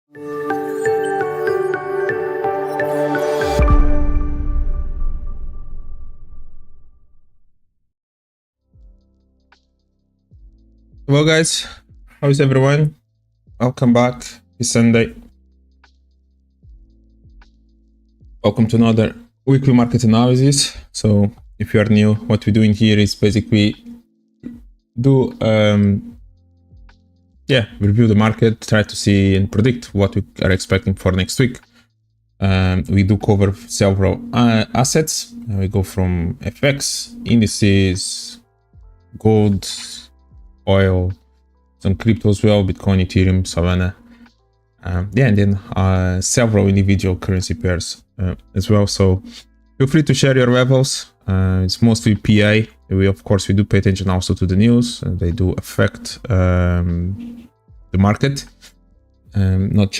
Well guys, how is everyone? Welcome back. It's Sunday. Welcome to another weekly market analysis. So if you are new, what we're doing here is basically do review the market, try to see and predict what we are expecting for next week. We do cover several assets. We go from FX, indices, gold, oil, some crypto as well, Bitcoin, Ethereum, Solana, and then several individual currency pairs as well. So feel free to share your levels. It's mostly PA. We do pay attention also to the news, and they do affect the market, not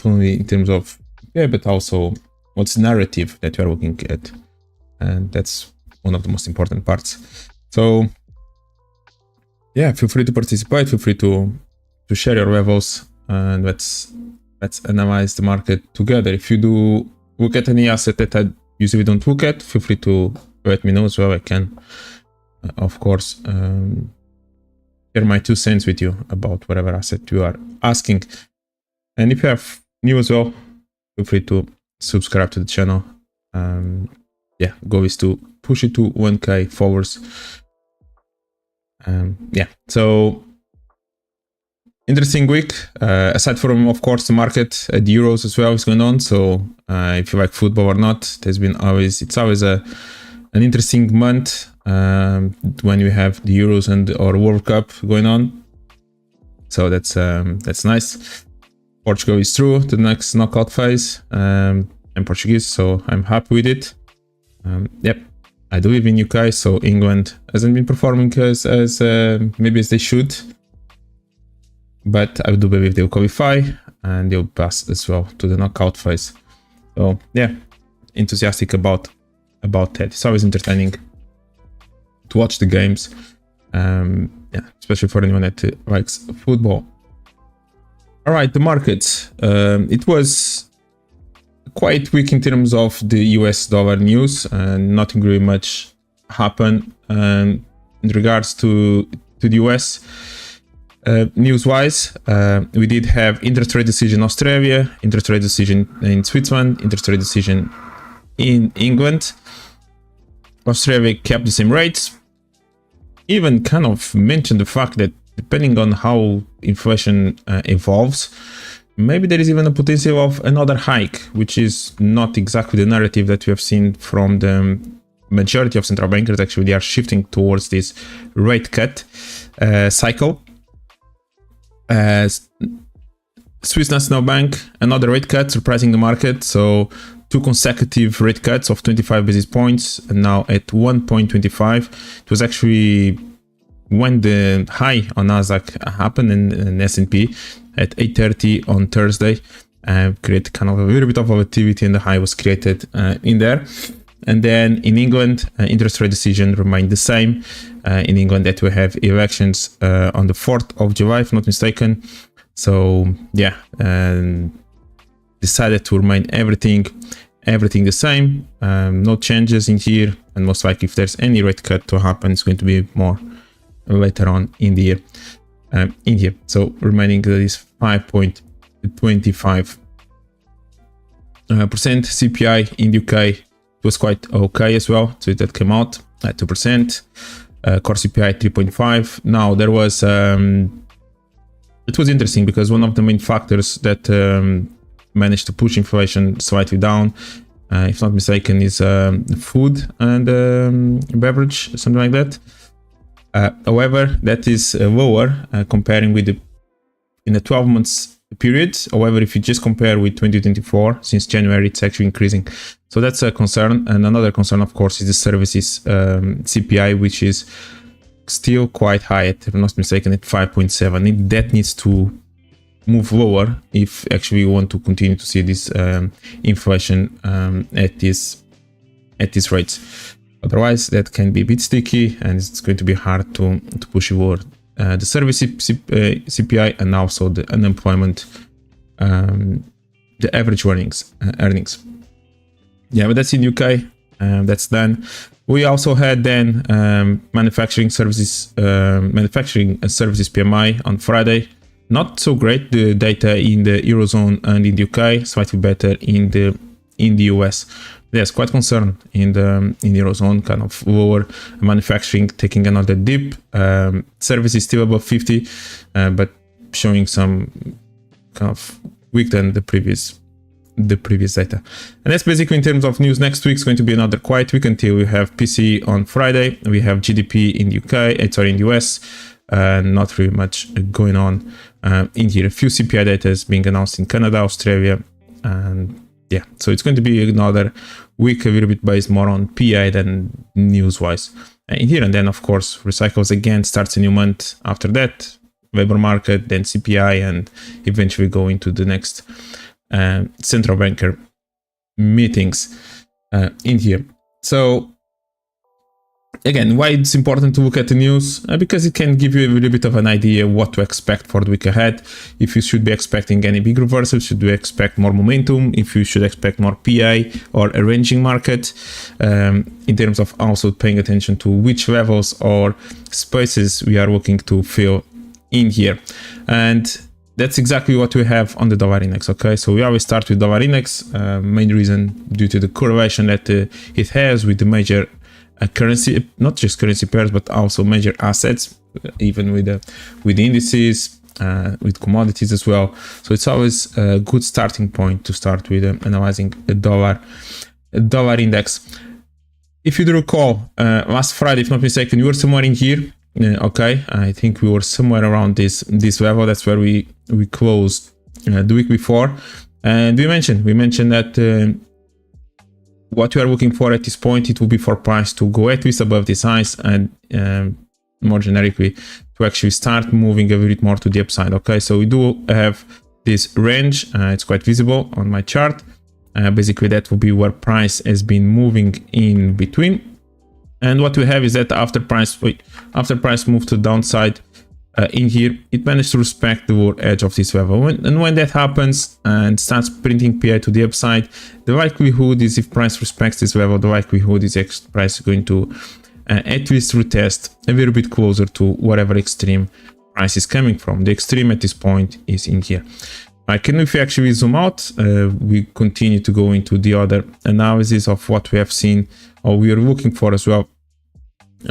only in terms of but also what's the narrative that you are looking at, and that's one of the most important parts. So yeah, feel free to participate, feel free to share your levels, and let's analyze the market together. If you do look at any asset that I usually don't look at, feel free to let me know as well. I can of course share my 2 cents with you about whatever asset you are asking. And if you have new as well, feel free to subscribe to the channel. Goal is to push it to 1K followers. So interesting week, aside from of course the market, the Euros as well is going on. So if you like football or not, it's always an interesting month when we have the Euros and our World Cup going on. So that's nice. Portugal is through to the next knockout phase. I'm Portuguese, so I'm happy with it. I do live in UK, so England hasn't been performing as maybe as they should, but I do believe they'll qualify and they'll pass as well to the knockout phase. So yeah, enthusiastic about that. It's always entertaining to watch the games, especially for anyone that likes football. All right, the markets. It was quite weak in terms of the US dollar news, and nothing really much happened in regards to the US news wise. We did have interest rate decision in Australia, interest rate decision in Switzerland, interest rate decision in England. Australia kept the same rates, even kind of mentioned the fact that depending on how inflation evolves, maybe there is even a potential of another hike, which is not exactly the narrative that we have seen from the majority of central bankers. Actually, they are shifting towards this rate cut cycle. Swiss National Bank, another rate cut, surprising the market. So 2 consecutive rate cuts of 25 basis points, and now at 1.25. It was actually when the high on NASDAQ happened in S&P at 8:30 on Thursday, created kind of a little bit of volatility, and the high was created in there. And then in England, interest rate decision remained the same. In England, that we have elections on the 4th of July, if not mistaken. So yeah, decided to remain everything the same. No changes in here, and most likely if there's any rate cut to happen, it's going to be more later on in the year. In here, so remaining this 5.25% CPI in the UK was quite okay as well. So that came out at 2%. Core CPI 3.5. Now there was it was interesting because one of the main factors that managed to push inflation slightly down, if not mistaken, is food and beverage, something like that. However, that is lower comparing with in a 12 months period. However, if you just compare with 2024, since January, it's actually increasing. So that's a concern. And another concern, of course, is the services CPI, which is still quite high, if I'm not mistaken, at 5.7. That needs to move lower if actually we want to continue to see this inflation at these rates. Otherwise, that can be a bit sticky, and it's going to be hard to push forward the service CPI and also the unemployment the average earnings. Yeah, but that's in UK. That's done. We also had then manufacturing services PMI on Friday. Not so great, the data in the Eurozone and in the UK, slightly better in the US. Yes, quite concerned in the Eurozone, kind of lower manufacturing taking another dip. Services still above 50, but showing some kind of weak than the previous data. And that's basically in terms of news. Next week is going to be another quiet week until we have PCE on Friday. We have GDP in the UK, in the US. Not really much going on in here. A few CPI data is being announced in Canada, Australia, and yeah, so it's going to be another week a little bit based more on PI than news-wise in here. And then, of course, recycles again starts a new month after that, labor market, then CPI, and eventually go into the next central banker meetings in here. So again, why it's important to look at the news? Because it can give you a little bit of an idea what to expect for the week ahead. If you should be expecting any big reversals, should you expect more momentum? If you should expect more PI or a ranging market, in terms of also paying attention to which levels or spaces we are looking to fill in here. And that's exactly what we have on the dollar index. Okay, so we always start with dollar index. Main reason due to the correlation that it has with the major currency, not just currency pairs, but also major assets, even with the indices, with commodities as well. So it's always a good starting point to start with analyzing a dollar index. If you do recall, last Friday, if not mistaken, we were somewhere in here. Okay, I think we were somewhere around this level. That's where we closed the week before, and we mentioned that what we are looking for at this point, it will be for price to go at least above this highs, and more generically to actually start moving a little bit more to the upside. Okay, so we do have this range. It's quite visible on my chart. Basically, that will be where price has been moving in between. And what we have is that after price moved to the downside in here, it managed to respect the lower edge of this level. When that happens and starts printing PI to the upside, the likelihood is, if price respects this level, the likelihood is price is going to at least retest a little bit closer to whatever extreme price is coming from. The extreme at this point is in here. If we actually zoom out, we continue to go into the other analysis of what we have seen, or we are looking for as well,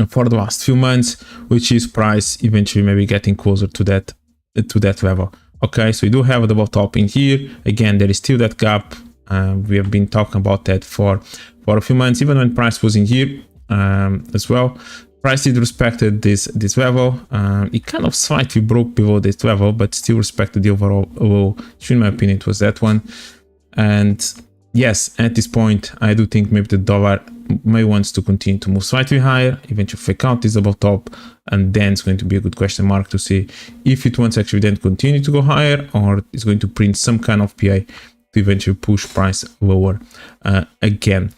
for the last few months, which is price eventually maybe getting closer to that level. Okay, so we do have a double top in here. Again, there is still that gap. We have been talking about that for a few months, even when price was in here as well. Price did respected this level. It kind of slightly broke below this level, but still respected the overall low. In my opinion, it was that one. And yes, at this point, I do think maybe the dollar may wants to continue to move slightly higher, eventually fake out this double top, and then it's going to be a good question mark to see if it wants actually then continue to go higher, or it's going to print some kind of PI to eventually push price lower again.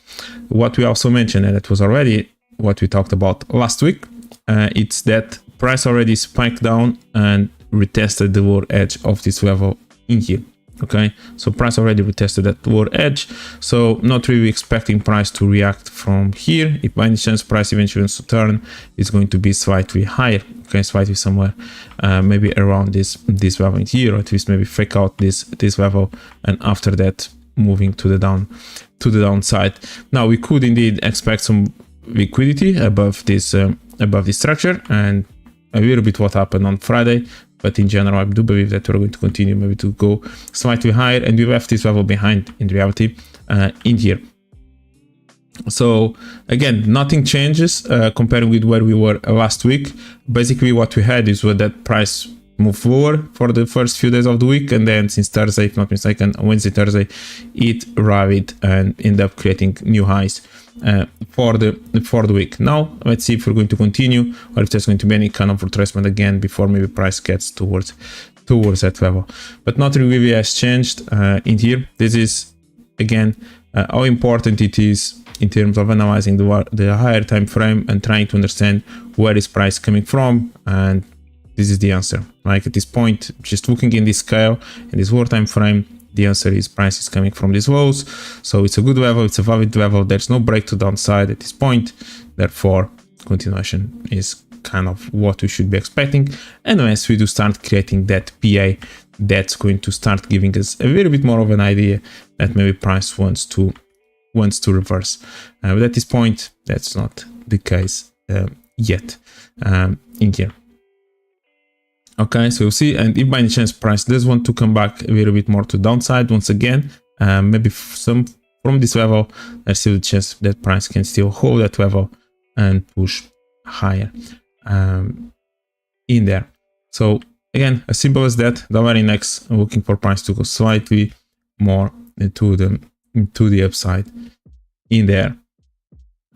What we also mentioned, and that was already what we talked about last week, it's that price already spiked down and retested the lower edge of this level in here. Okay, so price already retested that lower edge, so not really expecting price to react from here. If by any chance price eventually wants to turn, it's going to be slightly higher. Okay, slightly somewhere maybe around this level in here, or at least maybe fake out this level, and after that moving to the downside. Now we could indeed expect some liquidity above this structure, and a little bit what happened on Friday. But in general, I do believe that we're going to continue maybe to go slightly higher, and we left this level behind in reality in here. So again, nothing changes comparing with where we were last week. Basically, what we had is that price moved lower for the first few days of the week, and then since Thursday, if not mistaken, Wednesday, Thursday, it rallied and ended up creating new highs for the week. Now let's see if we're going to continue, or if there's going to be any kind of retracement again before maybe price gets towards that level. But nothing really has changed in here. This is again how important it is in terms of analyzing the higher time frame and trying to understand where is price coming from, and this is the answer. Like at this point, just looking in this scale, in this war time frame, the answer is price is coming from these lows. So it's a good level, it's a valid level. There's no break to downside at this point. Therefore, continuation is kind of what we should be expecting. And once we do start creating that PA, that's going to start giving us a little bit more of an idea that maybe price wants to reverse. But at this point, that's not the case yet in here. Okay, so we'll see. And if by any chance price does want to come back a little bit more to downside once again, maybe some from this level, there's still a chance that price can still hold that level and push higher in there. So again, as simple as that. Dollar index, I'm looking for price to go slightly more to the upside in there.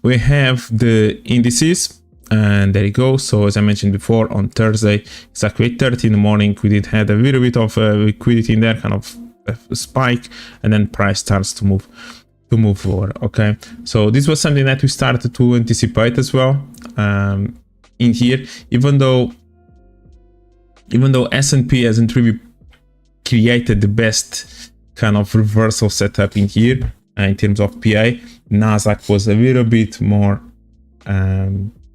We have the indices, and there you go. So as I mentioned before, on Thursday, exactly 8:30 in the morning, we did have a little bit of liquidity in there, kind of a spike, and then price starts to move lower. Okay, so this was something that we started to anticipate as well in here, even though S&P hasn't really created the best kind of reversal setup in here in terms of PA. NASDAQ was a little bit more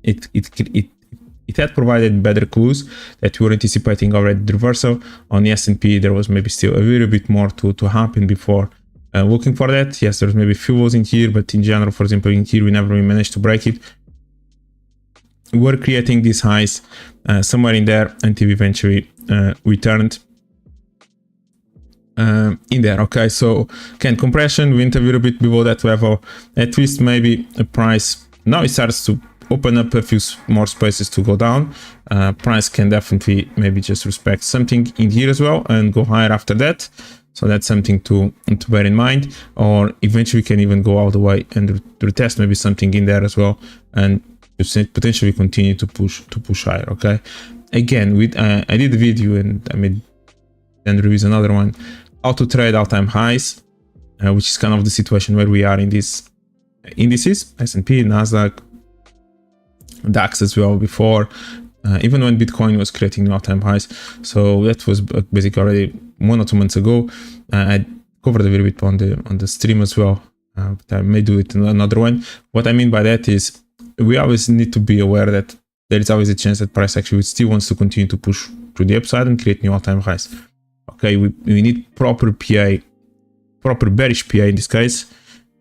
it had provided better clues that we were anticipating already the reversal. On the S&P, there was maybe still a little bit more to happen before looking for that. Yes, there's maybe a few lows in here, but in general, for example, in here, we never really managed to break it. We were creating these highs somewhere in there until eventually we turned in there. Okay, so again, compression went a little bit below that level. At least maybe a price now it starts to open up a few more spaces to go down. Price can definitely maybe just respect something in here as well and go higher after that. So that's something to bear in mind. Or eventually can even go all the way and retest maybe something in there as well, and potentially continue to push higher. Okay, again, I did a video and I made and reviews another one, how to trade all-time highs, which is kind of the situation where we are in these indices, S&P, NASDAQ, DAX as well before, even when Bitcoin was creating new all-time highs. So that was basically already 1 or 2 months ago. I covered a little bit on the stream as well, but I may do it in another one. What I mean by that is we always need to be aware that there is always a chance that price actually still wants to continue to push to the upside and create new all-time highs. Okay, we need proper PA, proper bearish PA in this case,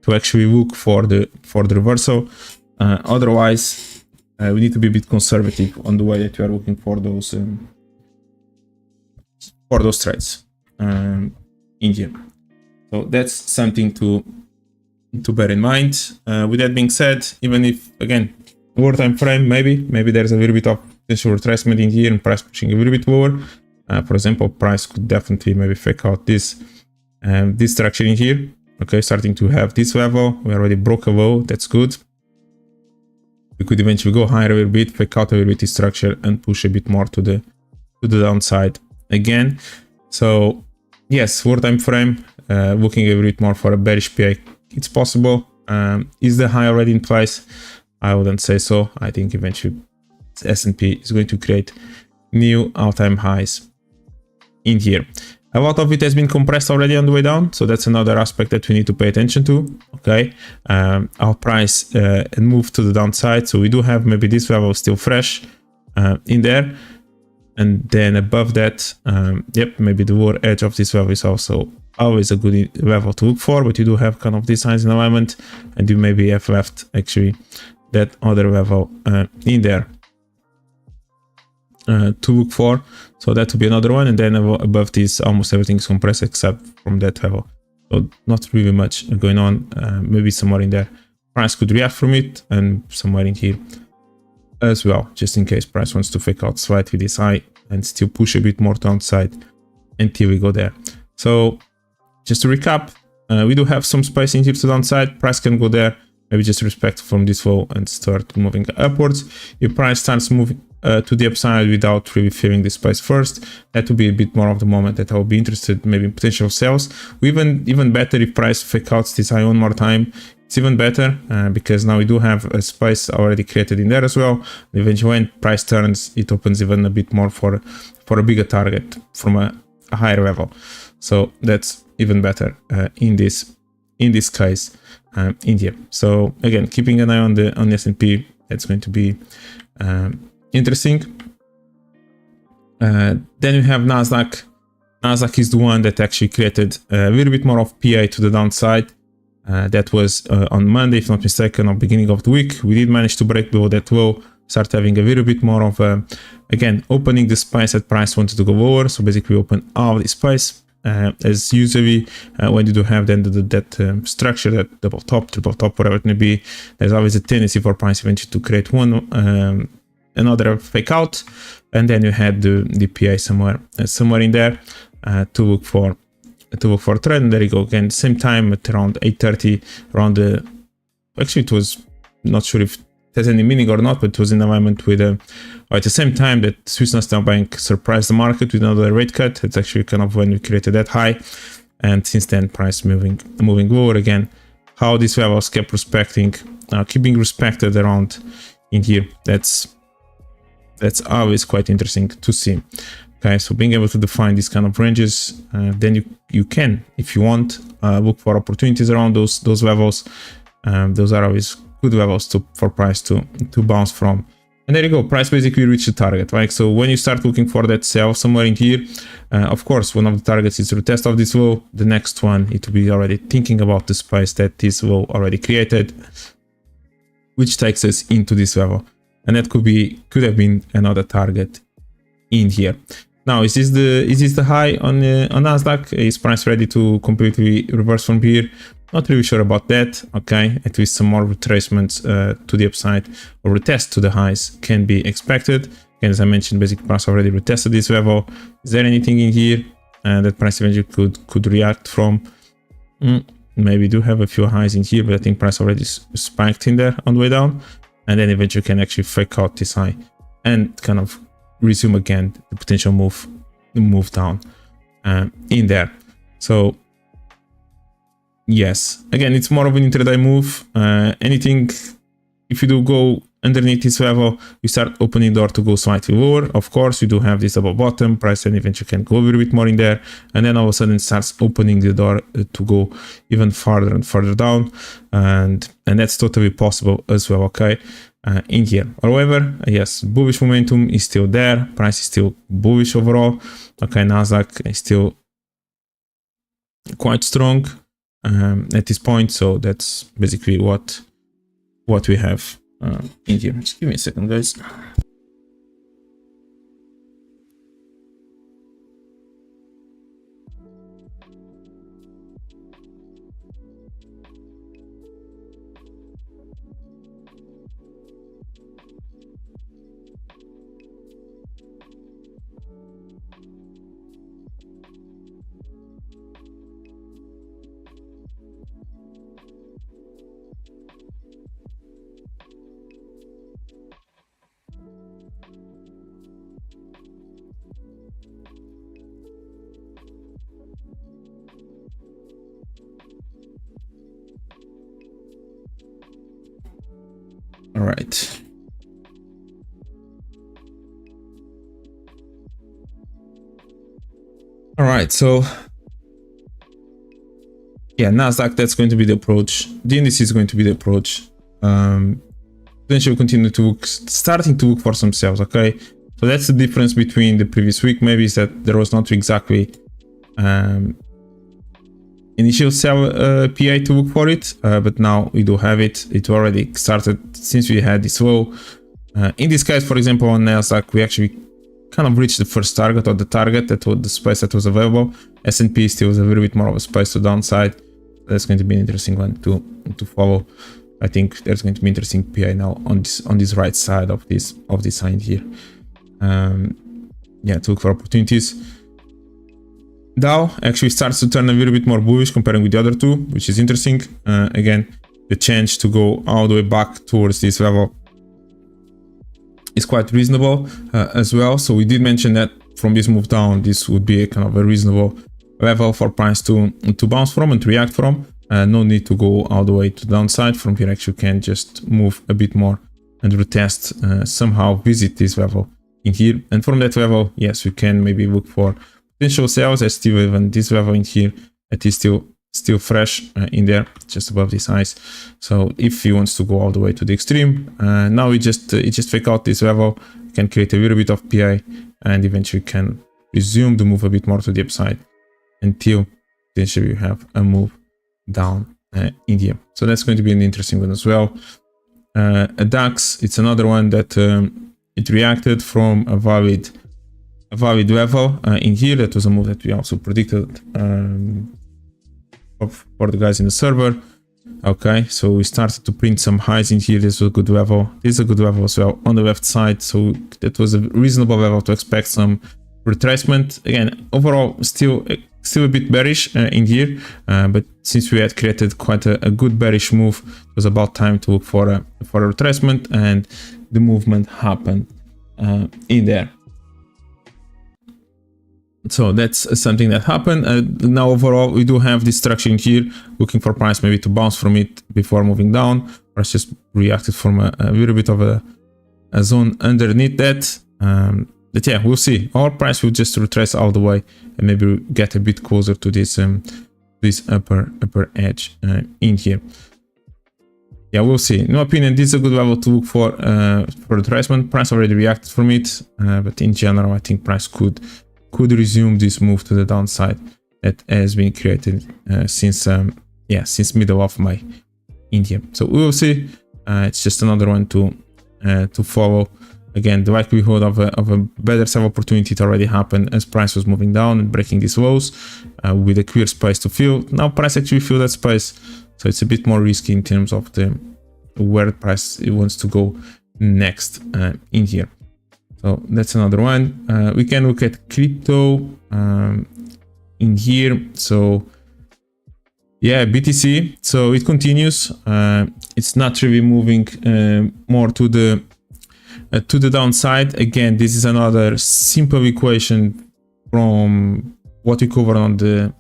to actually look for the reversal. Otherwise, we need to be a bit conservative on the way that we are looking for those trades in here. So that's something to bear in mind. With that being said, even if again lower time frame, maybe there's a little bit of potential retracement in here and price pushing a little bit lower. For example, price could definitely maybe fake out this structure in here. Okay, starting to have this level. We already broke a low. That's good. We could eventually go higher a little bit, fake out a little bit this structure, and push a bit more to the downside again. So yes, lower time frame, looking a little bit more for a bearish PA. It's possible. Is the high already in place? I wouldn't say so. I think eventually S&P is going to create new all-time highs in here. A lot of it has been compressed already on the way down, so that's another aspect that we need to pay attention to. Okay, our price and move to the downside, so we do have maybe this level still fresh in there, and then above that, yep, maybe the lower edge of this level is also always a good level to look for, but you do have kind of these signs in alignment, and you maybe have left actually that other level in there to look for. So that would be another one, and then above this almost everything is compressed except from that level, so not really much going on. Maybe somewhere in there price could react from it, and somewhere in here as well, just in case price wants to fake out slightly this high and still push a bit more downside until we go there. So just to recap, we do have some space in here to downside. Price can go there, maybe just respect from this low and start moving upwards. If price starts moving to the upside without really filling the space first, that would be a bit more of the moment that I will be interested maybe in potential sales. Even better if price fake outs this high one more time, it's even better because now we do have a space already created in there as well. Eventually when price turns, it opens even a bit more for a bigger target from a higher level. So that's even better in this case in here. So again, keeping an eye on the S&P, that's going to be interesting. Then we have NASDAQ. NASDAQ is the one that actually created a little bit more of PA to the downside. That was on Monday, if not mistaken, or beginning of the week. We did manage to break below that low, start having a little bit more of again, opening the space that price wanted to go lower. So basically open all the space. As usually when you do have then that structure, that double top, triple top, whatever it may be, there's always a tendency for price eventually to create one another fake out, and then you had the PA somewhere in there to look for a trend. And there you go again, same time at around 8:30, around the, actually it was not sure if it has any meaning or not, but it was in alignment with at the same time that Swiss National Bank surprised the market with another rate cut. It's actually kind of when we created that high, and since then price moving lower again. How these levels kept respecting, keeping respected around in here, that's always quite interesting to see. Okay, so being able to define these kind of ranges, then you can, if you want, look for opportunities around those levels. Those are always good levels for price to bounce from. And there you go, price basically reached the target, right? So when you start looking for that sell somewhere in here, of course, one of the targets is to retest of this low. The next one, it will be already thinking about the space that this low already created, which takes us into this level. And that could have been another target in here. Now, is this the high on NASDAQ? Is price ready to completely reverse from here? Not really sure about that. Okay, at least some more retracements to the upside or retest to the highs can be expected. Again, as I mentioned, basic price already retested this level. Is there anything in here that price eventually could react from? Maybe do have a few highs in here, but I think price already spiked in there on the way down, and then eventually can actually fake out this high and kind of resume again the potential move down in there. So yes, again, it's more of an intraday move. Anything, if you do go underneath this level, you start opening door to go slightly lower. Of course, you do have this double bottom, price and eventually can go a little bit more in there, and then all of a sudden it starts opening the door to go even farther and further down, and that's totally possible as well. Okay, in here. However, yes, bullish momentum is still there. Price is still bullish overall. Okay, NASDAQ is still quite strong at this point. So that's basically what we have in here. Just give me a second, guys. All right. All right, so yeah, NASDAQ, that's going to be the approach. The index is going to be the approach. Potentially continue to starting to look for some sales, okay? So that's the difference between the previous week. Maybe is that there was not exactly initial sell PA to look for it, but now we do have it. It already started since we had this low. In this case, for example, on NASDAQ, we actually kind of reached the first target, or the target that was the space that was available. S&P still was a little bit more of a space to downside. That's going to be an interesting one to follow. I think there's going to be interesting PA now on this right side of this sign here. Yeah, to look for opportunities. Dow actually starts to turn a little bit more bullish comparing with the other two, which is interesting. Again, the change to go all the way back towards this level is quite reasonable as well. So we did mention that from this move down, this would be a kind of a reasonable level for price to bounce from and to react from. No need to go all the way to the downside. From here, actually, you can just move a bit more and retest, somehow visit this level in here. And from that level, yes, we can maybe look for potential sales. As still even this level in here, it is still fresh in there, just above this highs. So if he wants to go all the way to the extreme, now we just fake out this level, can create a little bit of PI, and eventually can resume the move a bit more to the upside until potentially you have a move down in here. So that's going to be an interesting one as well. A DAX, it's another one that it reacted from a valid level in here. That was a move that we also predicted for the guys in the server. Okay, so we started to print some highs in here. This was a good level. This is a good level as well on the left side. So that was a reasonable level to expect some retracement. Again, overall, still a bit bearish in here, but since we had created quite a good bearish move, it was about time to look for a retracement, and the movement happened in there. So that's something that happened. Now overall, we do have this structure in here, looking for price maybe to bounce from it before moving down. Price just reacted from a little bit of a zone underneath that. But yeah, we'll see. Our price will just retrace all the way and maybe get a bit closer to this this upper edge in here. Yeah, we'll see. In my opinion, this is a good level to look for retracement. Price already reacted from it, but in general, I think price could resume this move to the downside that has been created since middle of May in here. So we will see. It's just another one to follow. Again, the likelihood of a better sell opportunity to already happened as price was moving down and breaking these lows with a clear space to fill. Now price actually filled that space, so it's a bit more risky in terms of where the price wants to go next in here. So that's another one. We can look at crypto in here. So yeah, BTC. So it continues. It's not really moving more to the downside. Again, this is another simple equation from what we covered on the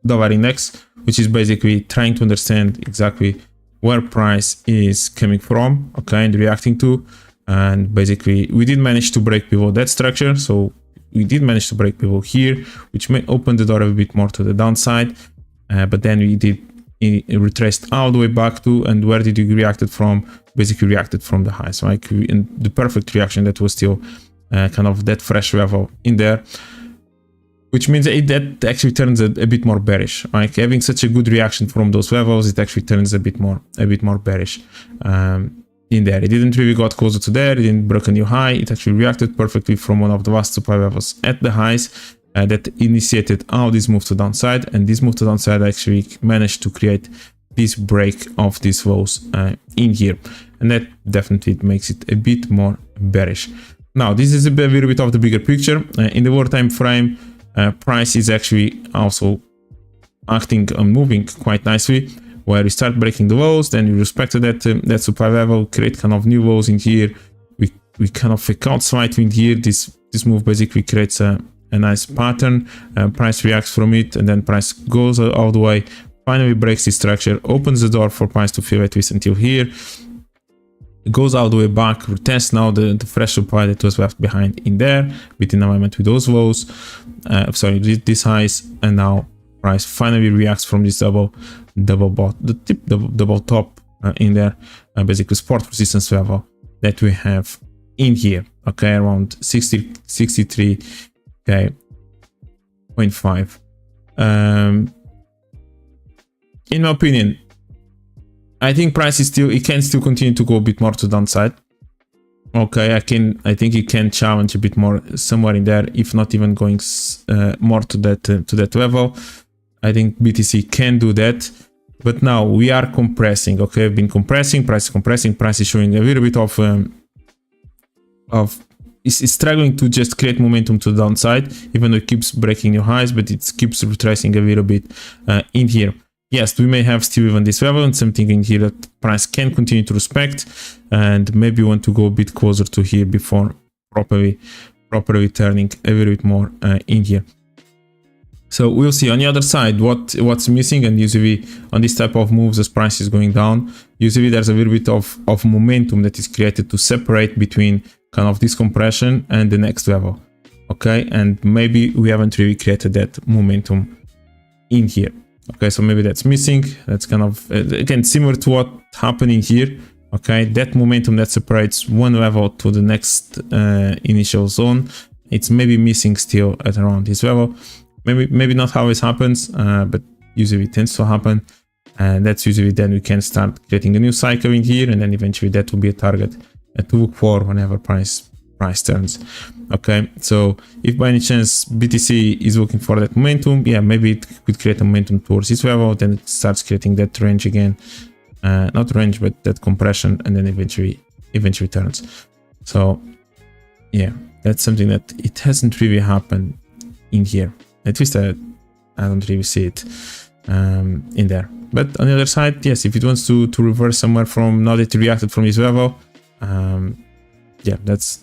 dollar index, which is basically trying to understand exactly where price is coming from, okay, and reacting to. And basically we did manage to break below that structure, so we did manage to break below here, which may open the door a bit more to the downside, but then it retraced all the way back to, and where did it reacted from? Basically reacted from the highs, right? In the perfect reaction, that was still kind of that fresh level in there, which means that actually turns a bit more bearish, right? Having such a good reaction from those levels, it actually turns a bit more bearish in there. It didn't really got closer to there. It didn't break a new high. It actually reacted perfectly from one of the last supply levels at the highs that initiated all this move to downside, and this move to downside actually managed to create this break of these lows in here, and that definitely makes it a bit more bearish. Now this is a little bit of the bigger picture. In the lower time frame, price is actually also acting and moving quite nicely, where we start breaking the lows, then we respect that supply level, create kind of new lows in here. We kind of fake out slightly in here. This move basically creates a nice pattern. Price reacts from it, and then price goes all the way, finally breaks this structure, opens the door for price to fill at least until here. It goes all the way back, retests now the fresh supply that was left behind in there, within alignment with those lows, these highs, and now price finally reacts from this double top in there, basically support resistance level that we have in here, okay, around 63.5. In my opinion, I think price is it can still continue to go a bit more to the downside. Okay, I think it can challenge a bit more somewhere in there, if not even going more to that level. I think BTC can do that, but now we are compressing. Okay, I've been compressing, price is showing a little bit it's struggling to just create momentum to the downside, even though it keeps breaking new highs, but it keeps retracing a little bit in here. Yes, we may have still even this level and something in here that price can continue to respect, and maybe want to go a bit closer to here before properly turning a little bit more in here. So we'll see on the other side what's missing, and usually on this type of moves as price is going down, usually there's a little bit of momentum that is created to separate between kind of this compression and the next level. Okay, and maybe we haven't really created that momentum in here. Okay, so maybe that's missing. That's kind of again similar to what happened in here. Okay, that momentum that separates one level to the next initial zone, it's maybe missing still at around this level. Maybe not always happens, but usually it tends to happen, and that's usually then we can start creating a new cycle in here, and then eventually that will be a target to look for whenever price turns. Okay, so if by any chance BTC is looking for that momentum, yeah, maybe it could create a momentum towards this level, then it starts creating that range again, not range but that compression, and then eventually turns. So yeah, that's something that it hasn't really happened in here. At least I don't really see it in there. But on the other side, yes, if it wants to reverse somewhere from now that it reacted from this level, yeah, that's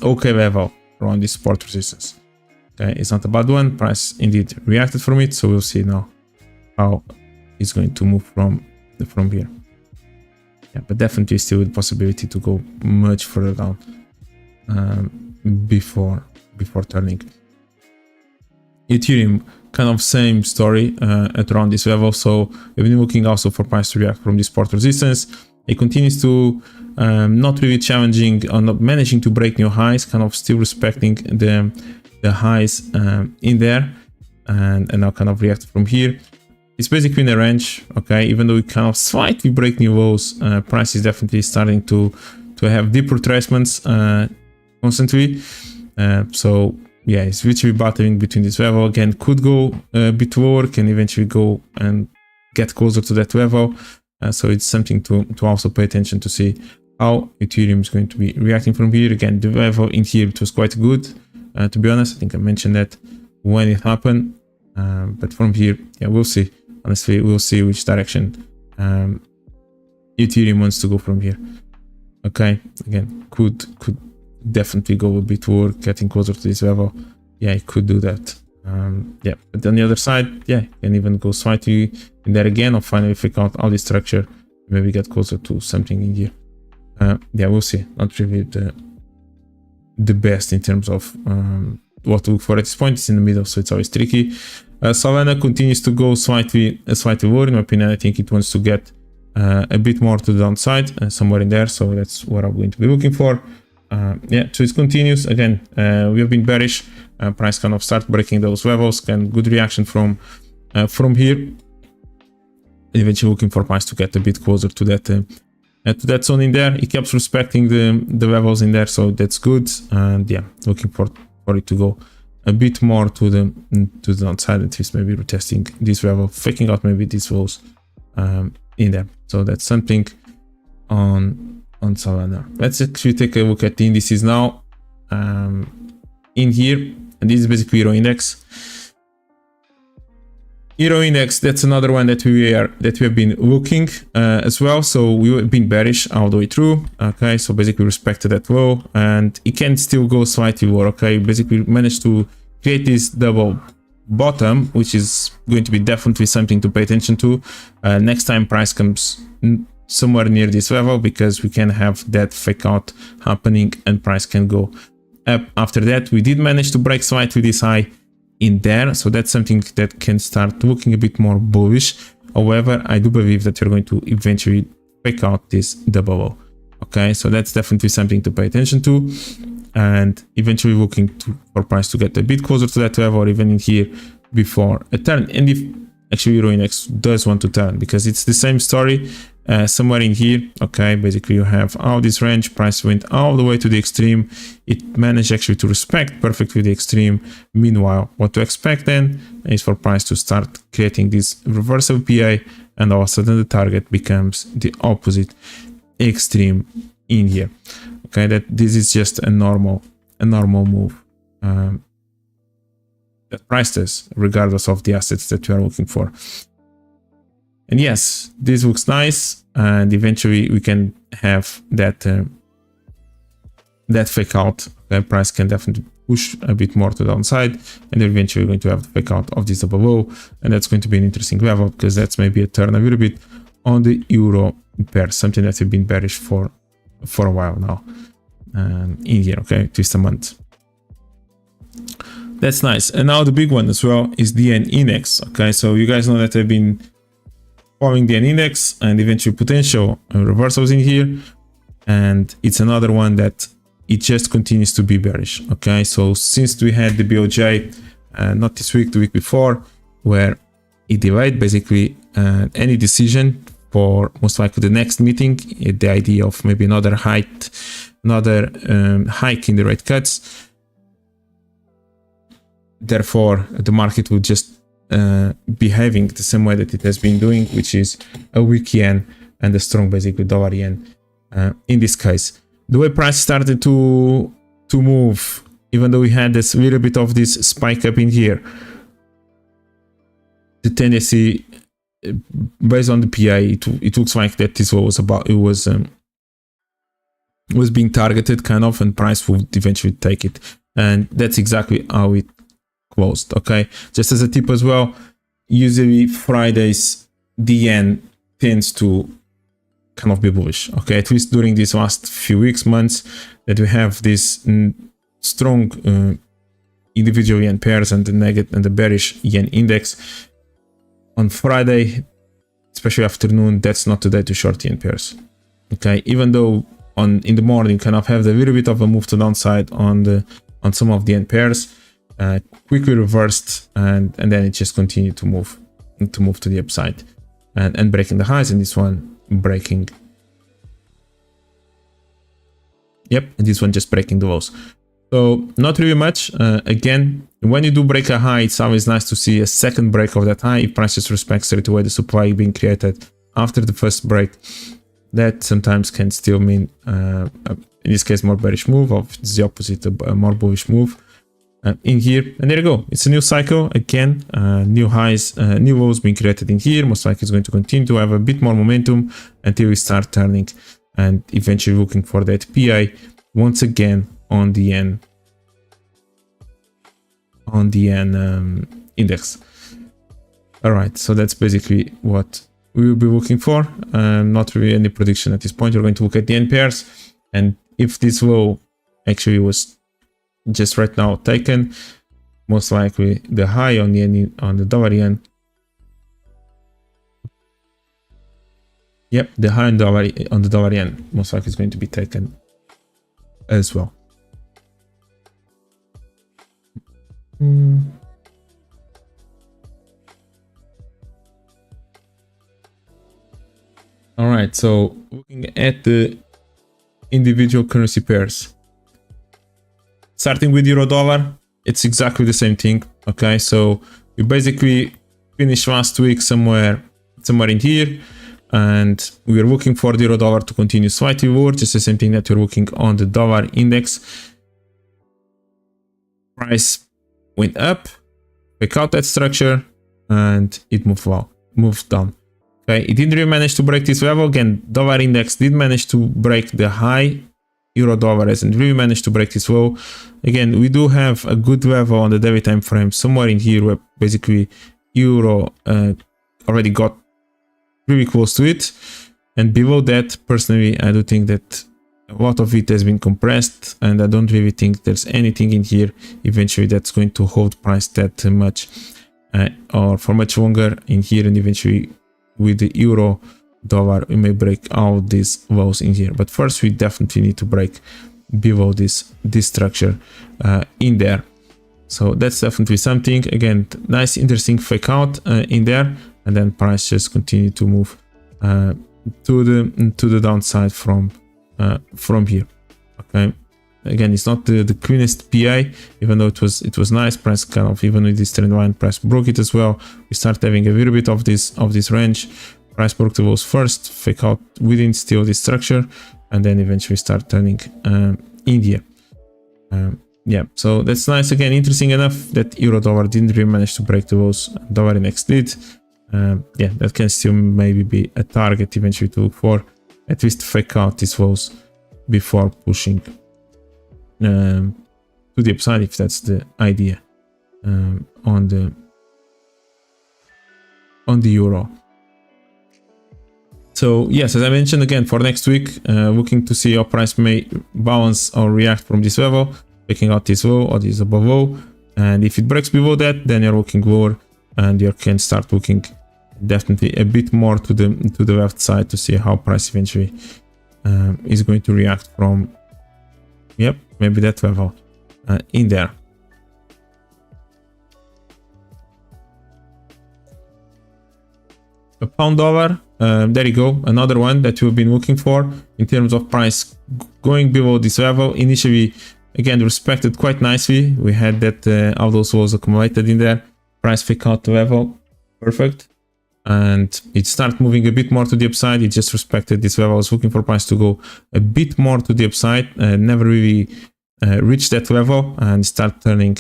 okay level around this support resistance. Okay, it's not a bad one. Price indeed reacted from it, so we'll see now how it's going to move from here. Yeah, but definitely still with the possibility to go much further down before turning. Ethereum, kind of same story at around this level. So we've been looking also for price to react from this support resistance. It continues to not really challenging or not managing to break new highs, kind of still respecting the highs in there, and now kind of react from here. It's basically in a range. Okay, even though it kind of slightly break new lows, price is definitely starting to have deep retracements constantly. So yeah, it's literally battling between this level. Again, could go a bit lower, can eventually go and get closer to that level. So it's something to also pay attention to see how Ethereum is going to be reacting from here. Again, the level in here, it was quite good, to be honest. I think I mentioned that when it happened. But from here, yeah, we'll see. Honestly, we'll see which direction Ethereum wants to go from here. Okay, again, could definitely go a bit lower, getting closer to this level. Yeah, it could do that. Yeah, but on the other side, yeah, can even go slightly in there again, or finally figure out all this structure, maybe get closer to something in here. Yeah, we'll see. Not really the best in terms of what to look for at this point. It's in the middle, so it's always tricky. Solana continues to go slightly lower. In my opinion, I think it wants to get a bit more to the downside, somewhere in there. So that's what I'm going to be looking for. Yeah, so it continues. Again, we have been bearish. Price kind of start breaking those levels. Good reaction from here. Eventually looking for price to get a bit closer to that zone in there. It keeps respecting the levels in there, so that's good. And yeah, looking for it to go a bit more to the downside, at least maybe retesting this level, faking out maybe these lows in there. So that's something on Solana. Let's actually take a look at the indices now in here, and this is basically Euro Index. Euro Index, that's another one that we have been looking as well. So we have been bearish all the way through. Okay, so basically respected that low, and it can still go slightly lower. Okay, basically managed to create this double bottom, which is going to be definitely something to pay attention to next time price comes somewhere near this level, because we can have that fake out happening and price can go up after that. We did manage to break slightly this high in there, so that's something that can start looking a bit more bullish. However, I do believe that we're going to eventually fake out this double low. Okay, so that's definitely something to pay attention to, and eventually looking for price to get a bit closer to that level, or even in here before a turn. And if actually Euro Index does want to turn, because it's the same story somewhere in here. Okay, basically you have all this range, price went all the way to the extreme. It managed actually to respect perfectly the extreme. Meanwhile, what to expect then is for price to start creating this reversal PA, and all of a sudden the target becomes the opposite extreme in here. Okay, that this is just a normal move that price does, regardless of the assets that you are looking for. And yes, this looks nice, and eventually we can have that that fake out. Okay, price can definitely push a bit more to the downside, and then eventually we're going to have the fake out of this double low, and that's going to be an interesting level because that's maybe a turn a little bit on the euro pair, something that we've been bearish for a while now in here. Okay, twist a month. That's nice. And now the big one as well is the yen index. Okay, so you guys know that I've been following the yen index and eventually potential reversals in here, and it's another one that it just continues to be bearish. Okay, so since we had the BOJ, not this week, the week before, where it delayed basically any decision for most likely the next meeting, the idea of maybe another hike in the rate cuts. Therefore, the market will just behaving the same way that it has been doing, which is a weak yen and a strong basically dollar yen in this case. The way price started to move, even though we had this little bit of this spike up in here, the tendency based on the PI, it looks like that this was about, it was being targeted kind of, and price would eventually take it, and that's exactly how it closed. Okay, just as a tip as well, usually Fridays the yen tends to kind of be bullish. Okay, at least during these last few weeks, months, that we have this strong individual yen pairs and the negative and the bearish yen index on Friday, especially afternoon. That's not the day to short yen pairs. Okay, even though in the morning kind of have a little bit of a move to downside on some of the yen pairs, quickly reversed, and then it just continued to move to the upside and breaking the highs, and this one breaking, yep, and this one just breaking the lows. So not really much. Again, when you do break a high, it's always nice to see a second break of that high. If price just respects straight away the supply being created after the first break, that sometimes can still mean in this case more bearish move, or if it's the opposite, a more bullish move in here. And there you go, it's a new cycle again, new highs, new lows being created in here. Most likely it's going to continue to have a bit more momentum until we start turning and eventually looking for that PI once again on the yen index. All right, so that's basically what we will be looking for. Not really any prediction at this point. We're going to look at the yen pairs, and if this low actually was just right now taken, most likely the high on the yen, on the dollar yen, yep, the high on the dollar yen most likely is going to be taken as well. All right, so looking at the individual currency pairs, starting with euro dollar, it's exactly the same thing. Okay, so we basically finished last week somewhere in here, and we are looking for the euro dollar to continue slightly lower, just the same thing that we're looking on the dollar index. Price went up, pick out that structure, and it moved down. Okay, it didn't really manage to break this level. Again, dollar index did manage to break the high, euro dollar hasn't really managed to break this low. Again, we do have a good level on the daily time frame somewhere in here where basically euro already got really close to it, and below that, personally, I do think that a lot of it has been compressed, and I don't really think there's anything in here eventually that's going to hold price that much or for much longer in here, and eventually with the euro dollar we may break out these lows in here. But first we definitely need to break below this structure in there. So that's definitely something. Again, nice interesting fake out in there, and then price just continue to move to the downside from here. Okay, again, it's not the cleanest PI, even though it was nice. Price kind of, even with this trend line, price broke it as well. We start having a little bit of this range. Price broke the lows first, fake out within still this structure, and then eventually start turning India. Yeah, so that's nice. Again, interesting enough that euro dollar didn't really manage to break the lows. Dollar index did. Yeah, that can still maybe be a target eventually to look for. At least fake out these lows before pushing the upside, if that's the idea on the euro. So yes, as I mentioned again, for next week, looking to see how price may bounce or react from this level, checking out this low or this above low, and if it breaks below that, then you're looking lower, and you can start looking definitely a bit more to the left side to see how price eventually is going to react from, yep, maybe that level in there. A pound dollar, there you go, another one that we've been looking for in terms of price going below this level. Initially, again, respected quite nicely. We had that all those lows accumulated in there. Price fake out the level, perfect, and it started moving a bit more to the upside. It just respected this level. I was looking for price to go a bit more to the upside, never really reached that level, and start turning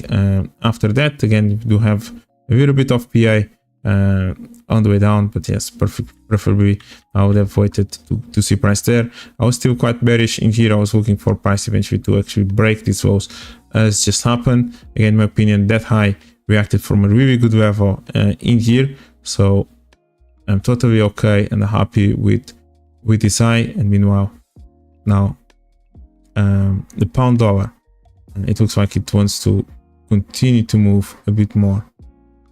after that. Again, we do have a little bit of PI on the way down, but yes, preferably I would have waited to see price there. I was still quite bearish in here. I was looking for price eventually to actually break these lows, as just happened. Again, in my opinion, that high reacted from a really good level in here, so I'm totally okay and happy with this high. And meanwhile, now the pound dollar, it looks like it wants to continue to move a bit more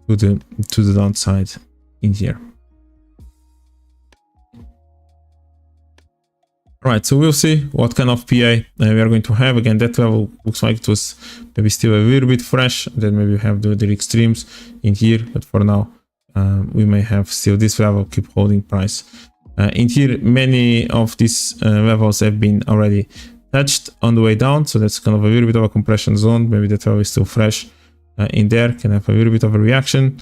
to the downside in here. All right, so we'll see what kind of PA we are going to have. Again, that level looks like it was maybe still a little bit fresh. Then maybe we have the extremes in here, but for now we may have still this level keep holding price in here. Many of these levels have been already touched on the way down, so that's kind of a little bit of a compression zone. Maybe that level is still fresh in there, can have a little bit of a reaction,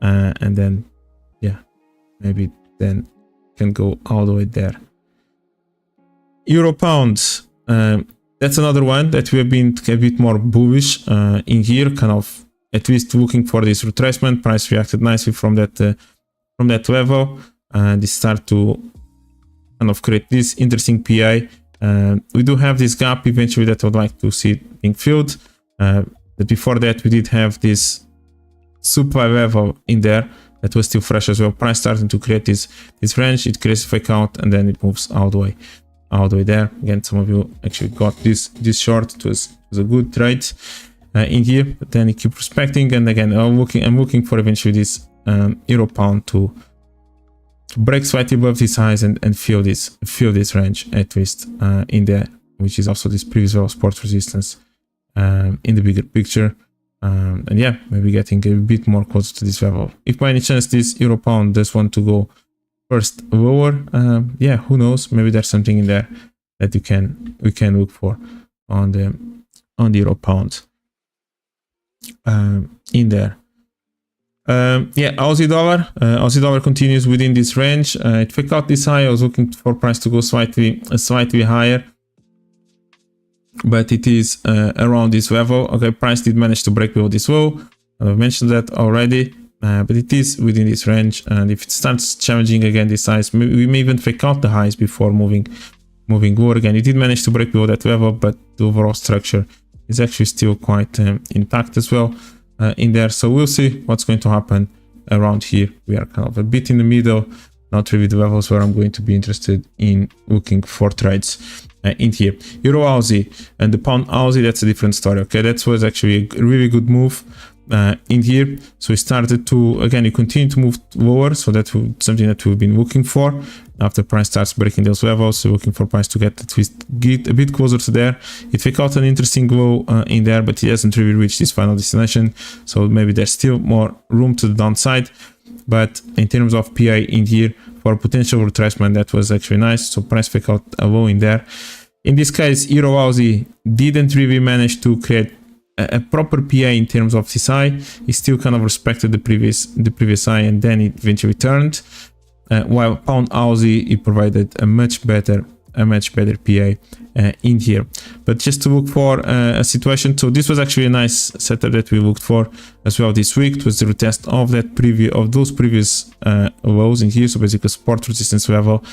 and then yeah, maybe then can go all the way there. Euro pound, that's another one that we have been a bit more bullish in here, kind of at least looking for this retracement. Price reacted nicely from that level, and they start to kind of create this interesting PI. We do have this gap eventually that I would like to see being filled. But before that, we did have this supply level in there that was still fresh as well. Price starting to create this range. It creates a fake out, and then it moves all the way there. Again, some of you actually got this short. It was a good trade in here, but then you keep respecting. And again, I'm looking for eventually this euro pound to break slightly above these highs and feel this range at least in there, which is also this previous level of support resistance in the bigger picture. And yeah, maybe getting a bit more close to this level. If by any chance this euro pound does want to go first lower, yeah, who knows, maybe there's something in there that we can look for on the euro pound in there. Yeah, Aussie dollar continues within this range. It faked out this high. I was looking for price to go slightly higher, but it is around this level. Okay, price did manage to break below this low. I've mentioned that already, but it is within this range. And if it starts challenging again this size, we may even fake out the highs before moving lower again. It did manage to break below that level, but the overall structure is actually still quite intact as well in there. So we'll see what's going to happen around here. We are kind of a bit in the middle, not really the levels where I'm going to be interested in looking for trades in here. Euro Aussie and the pound Aussie, that's a different story. Okay, that was actually a really good move in here. So we started to, again, you continue to move lower, so that's something that we've been looking for. After price starts breaking those levels, so looking for price to get a bit closer to there. It faked out an interesting low in there, but it hasn't really reached this final destination, so maybe there's still more room to the downside. But in terms of PI in here for potential retracement, that was actually nice. So price fake out a low in there. In this case, Euro Aussie didn't really manage to create a proper PI in terms of this high. It still kind of respected the previous high, and then it eventually turned. While pound Aussie, it provided a much better PA in here. But just to look for a situation, so this was actually a nice setup that we looked for as well this week. It was the retest of those previous lows in here. So basically support resistance level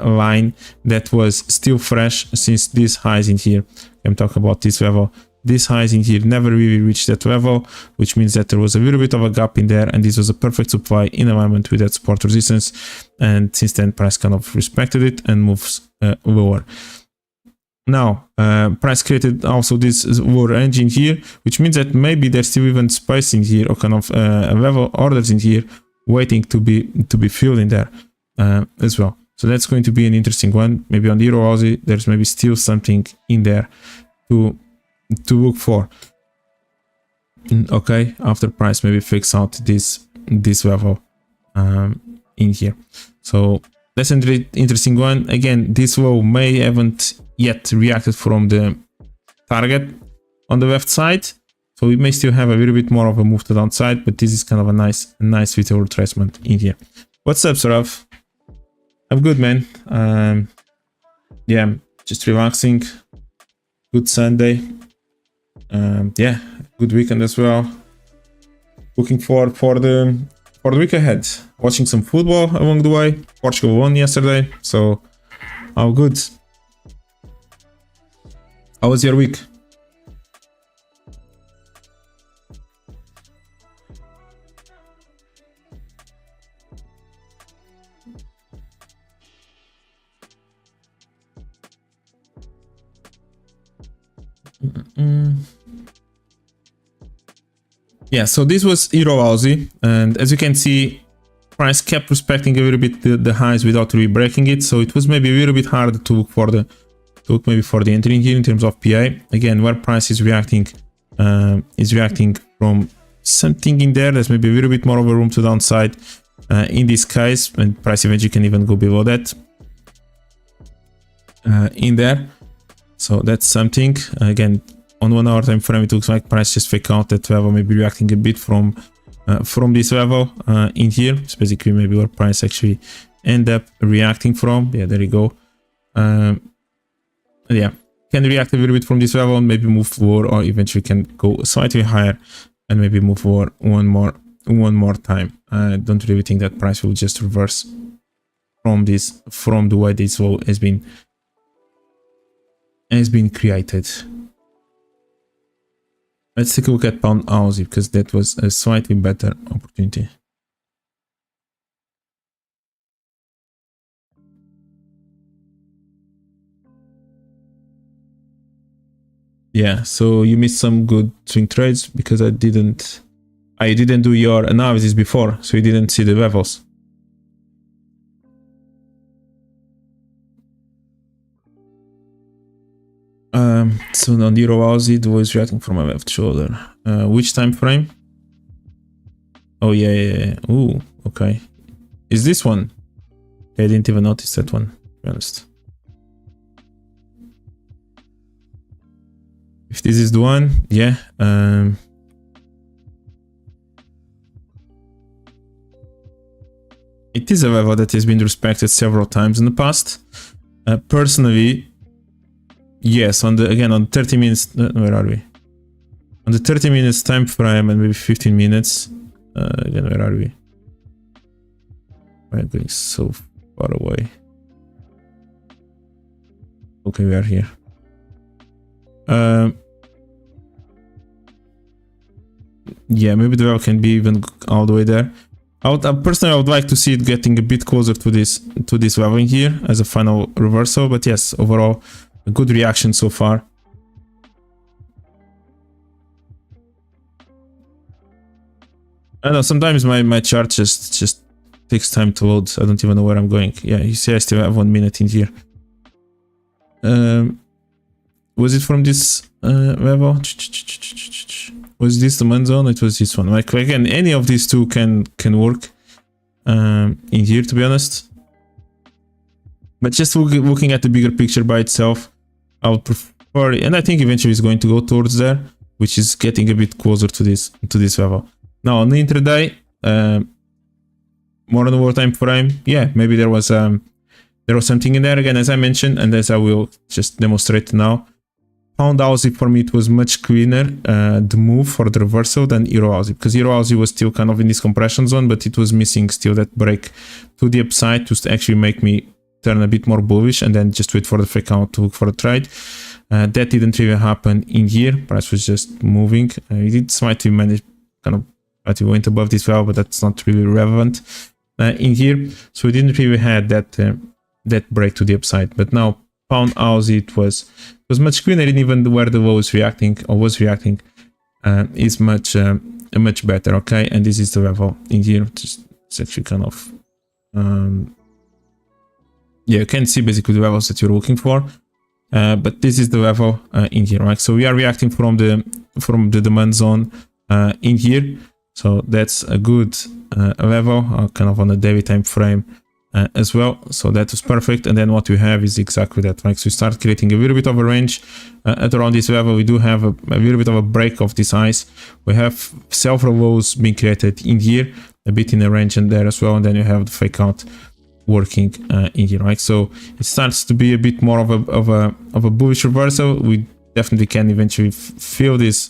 line that was still fresh since these highs in here. I'm talking about this level These highs in here never really reached that level, which means that there was a little bit of a gap in there, and this was a perfect supply in alignment with that support resistance. And since then, price kind of respected it and moves lower. Now, price created also this lower range in here, which means that maybe there's still even space in here, or kind of level orders in here waiting to be filled in there as well. So that's going to be an interesting one. Maybe on the Euro Aussie, there's maybe still something in there to look for. Okay, after price maybe fix out this level in here. So that's an interesting one. Again, this low may haven't yet reacted from the target on the left side, so we may still have a little bit more of a move to the downside, but this is kind of a nice little retracement in here. What's up, Sarav? I'm good, man. Yeah, just relaxing. Good Sunday. Yeah, good weekend as well. Looking forward for the week ahead. Watching some football along the way. Portugal won yesterday, so all good. How was your week? Yeah, so this was Euro Aussie, and as you can see, price kept respecting a little bit the highs without really breaking it. So it was maybe a little bit hard to look for the entry in here in terms of PA. Again, where price is reacting from something in there. There's maybe a little bit more of a room to downside in this case, and price eventually can even go below that in there. So that's something. Again, on 1 hour time frame, it looks like price just fake out that level, maybe reacting a bit from this level in here. It's basically maybe where price actually end up reacting from. Yeah, there you go. Yeah, can react a little bit from this level and maybe move lower, or eventually can go slightly higher and maybe move lower one more time. I don't really think that price will just reverse from the way this low has been created. Let's take a look at pound Aussie, because that was a slightly better opportunity. Yeah, so you missed some good swing trades because I didn't do your analysis before, so you didn't see the levels. So on the Euro Aussie, the was reacting from my left shoulder. Which time frame? Oh yeah. Ooh, okay. Is this one? I didn't even notice that one, to be honest. If this is the one, yeah. It is a level that has been respected several times in the past. Personally, yes, on the 30 minutes, where are we? On the 30 minutes time frame and maybe 15 minutes. Again, where are we? We're going so far away. Okay, we are here. Yeah, maybe the level can be even all the way there. Personally, I would like to see it getting a bit closer to this level in here as a final reversal. But yes, overall, a good reaction so far. I know sometimes my chart just takes time to load. I don't even know where I'm going. Yeah, you see, I still have 1 minute in here. Was it from this level? Was this the main zone? It was this one. Like again, any of these two can work in here, to be honest. But just looking at the bigger picture by itself, I would prefer, and I think eventually it's going to go towards there, which is getting a bit closer to this level. Now on the intraday, more on the lower time frame, yeah, maybe there was something in there again, as I mentioned, and as I will just demonstrate now. Pound Aussie for me, it was much cleaner the move for the reversal than Euro Aussie, because Euro Aussie was still kind of in this compression zone, but it was missing still that break to the upside to actually make me turn a bit more bullish and then just wait for the fake out to look for a trade. That didn't really happen in here. Price was just moving. It did slightly manage, kind of, but it went above this level, but that's not really relevant in here. So we didn't really had that break to the upside. But now pound Aussie, it was much cleaner, and even where the low was reacting is much better. Okay, and this is the level in here. It's actually kind of yeah, you can see basically the levels that you're looking for. But this is the level in here, right? So we are reacting from the demand zone in here. So that's a good level, kind of on a daily time frame as well. So that was perfect. And then what we have is exactly that, right? So we start creating a little bit of a range at around this level. We do have a little bit of a break of this highs. We have several lows being created in here, a bit in the range and there as well. And then you have the fake out working in here, right? So it starts to be a bit more of a bullish reversal. We definitely can eventually feel this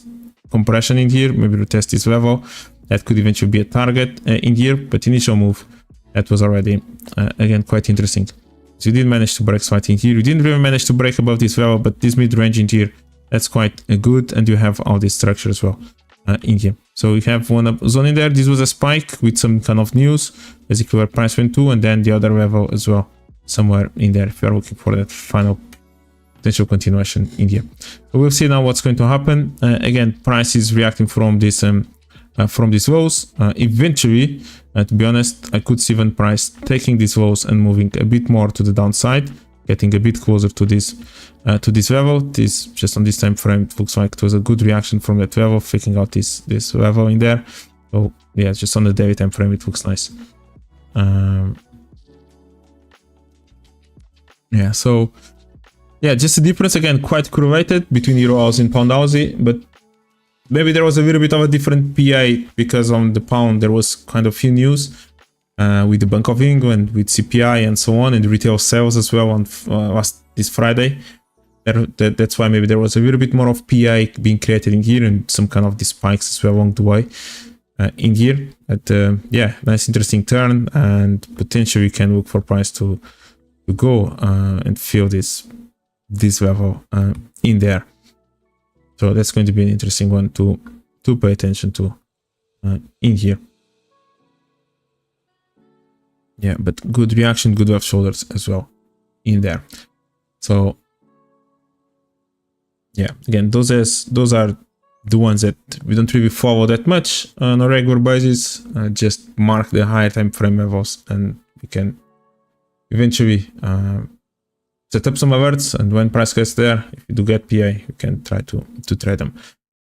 compression in here, maybe to test this level. That could eventually be a target in here, but initial move, that was already again quite interesting. So you did manage to break slightly in here. You didn't really manage to break above this level, but this mid-range in here, that's quite good. And you have all this structure as well in here. So we have one up zone in there. This was a spike with some kind of news, basically where price went to, and then the other level as well, somewhere in there, if you are looking for that final potential continuation in here. So we'll see now what's going to happen. Again, price is reacting from these lows. Eventually, to be honest, I could see even price taking these lows and moving a bit more to the downside, getting a bit closer to this level. This just on this time frame, it looks like it was a good reaction from that level, faking out this level in there. So yeah, just on the daily time frame, it looks nice. Yeah, so yeah, just the difference again, quite correlated between Euro Aussie and Pound Aussie, but maybe there was a little bit of a different PA because on the pound there was kind of few news with the Bank of England, with CPI and so on, and the retail sales as well on this Friday. That's why maybe there was a little bit more of PA being created in here, and some kind of these spikes as well along the way in here. But yeah, nice interesting turn, and potentially we can look for price to go and feel this level in there. So that's going to be an interesting one to pay attention to in here. Yeah, but good reaction, good left shoulders as well in there. So yeah, again, those are the ones that we don't really follow that much on a regular basis. Just mark the higher time frame levels, and we can eventually set up some alerts, and when price gets there, if you do get PA, you can try to trade them.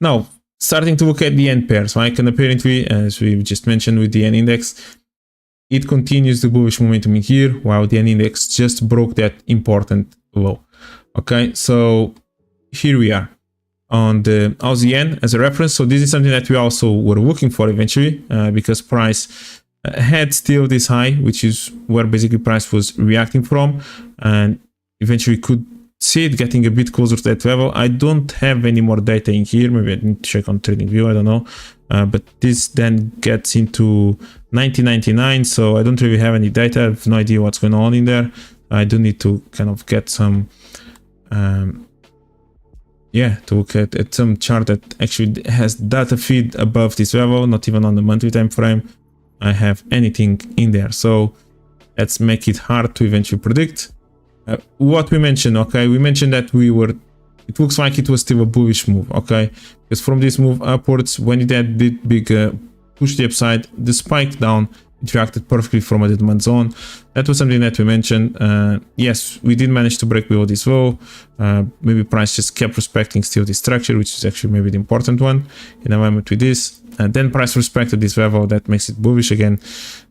Now, starting to look at the yen pairs, right? And apparently, as we just mentioned with the yen index, it continues the bullish momentum in here, while the yen index just broke that important low. Okay, so here we are on the Aussie yen as a reference. So this is something that we also were looking for eventually, because price had still this high, which is where basically price was reacting from, and eventually could see it getting a bit closer to that level. I don't have any more data in here. Maybe I need to check on TradingView, I don't know. But this then gets into 1999, so I don't really have any data. I have no idea what's going on in there. I do need to kind of get some yeah, to look at some chart that actually has data feed above this level. Not even on the monthly time frame I have anything in there, so let's make it hard to eventually predict. What we mentioned, okay, we mentioned that it looks like it was still a bullish move, okay, because from this move upwards, when it had big push the upside, the spike down, it reacted perfectly from a demand zone. That was something that we mentioned. Yes, we did manage to break below this low. Maybe price just kept respecting still this structure, which is actually maybe the important one in alignment with this. And then price respected this level, that makes it bullish again.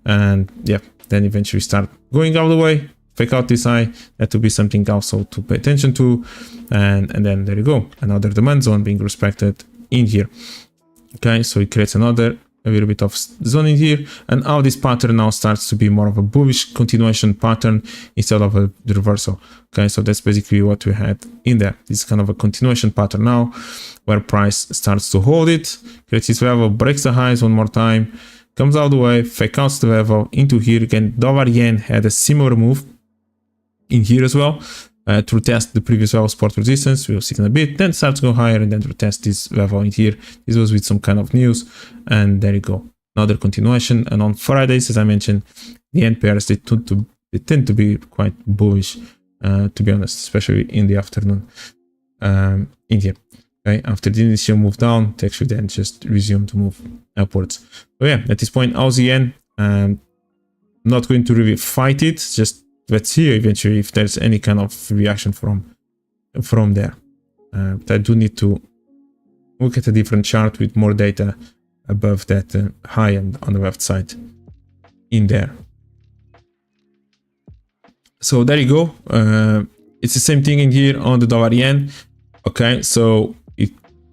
And yeah, then eventually start going all the way, fake out this high. That will be something also to pay attention to. And then there you go, another demand zone being respected in here. Okay, so it creates a little bit of zone in here, and how this pattern now starts to be more of a bullish continuation pattern instead of a reversal. Okay, so that's basically what we had in there. This is kind of a continuation pattern now, where price starts to hold it, creates this level, breaks the highs one more time, comes all the way, fake outs the level into here again. Dollar yen had a similar move in here as well. to test the previous level support resistance. We'll see in a bit, then start to go higher and then to test this level in here. This was with some kind of news, and there you go, another continuation. And on Fridays, as I mentioned, the N pairs, they tend to be quite bullish, to be honest, especially in the afternoon in here. Okay, after the initial move down, they actually then just resume to move upwards. So yeah, at this point, how's the yen? Not going to really fight it, just let's see eventually if there's any kind of reaction from there. But I do need to look at a different chart with more data above that high end on the left side in there. So there you go. It's the same thing in here on the dollar yen. Okay, so it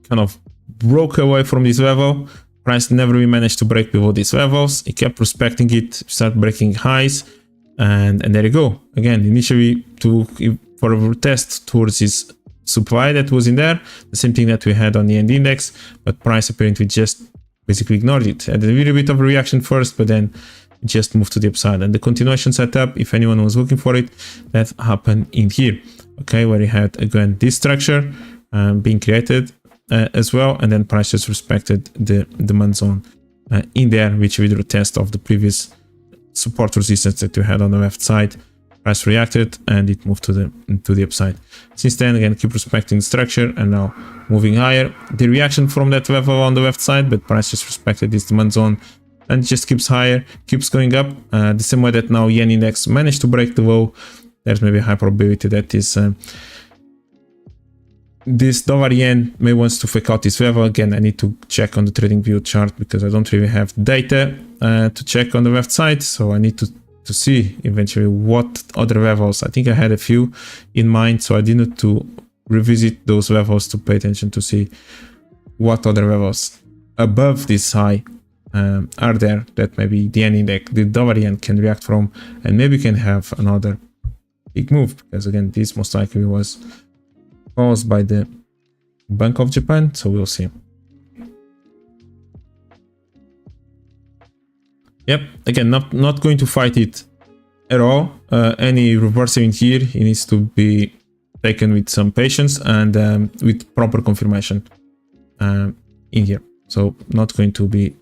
kind of broke away from this level. Price never really managed to break below these levels. It kept respecting it, start breaking highs, and there you go. Again, initially for a test towards this supply that was in there, the same thing that we had on the end index, but price apparently just basically ignored it. Had a little bit of a reaction first, but then just moved to the upside. And the continuation setup, if anyone was looking for it, that happened in here. Okay, where you had again this structure being created as well, and then price just respected the demand zone in there, which we drew a test of the previous support resistance that we had on the left side. Price reacted and it moved to the upside. Since then, again, keep respecting the structure and now moving higher. The reaction from that level on the left side, but price just respected this demand zone and just keeps higher, keeps going up. The same way that now yen index managed to break the low. There's maybe a high probability that this dollar yen may wants to fake out this level. Again, I need to check on the trading view chart because I don't really have data to check on the left side. So I need to see eventually what other levels. I think I had a few in mind, so I didn't to revisit those levels to pay attention to see what other levels above this high are there that maybe the yen index, the dollar yen can react from, and maybe can have another big move, because again, this most likely was caused by the Bank of Japan, so we'll see. Yep, again, not going to fight it at all. Any reversal in here, it needs to be taken with some patience and with proper confirmation in here. So not going to be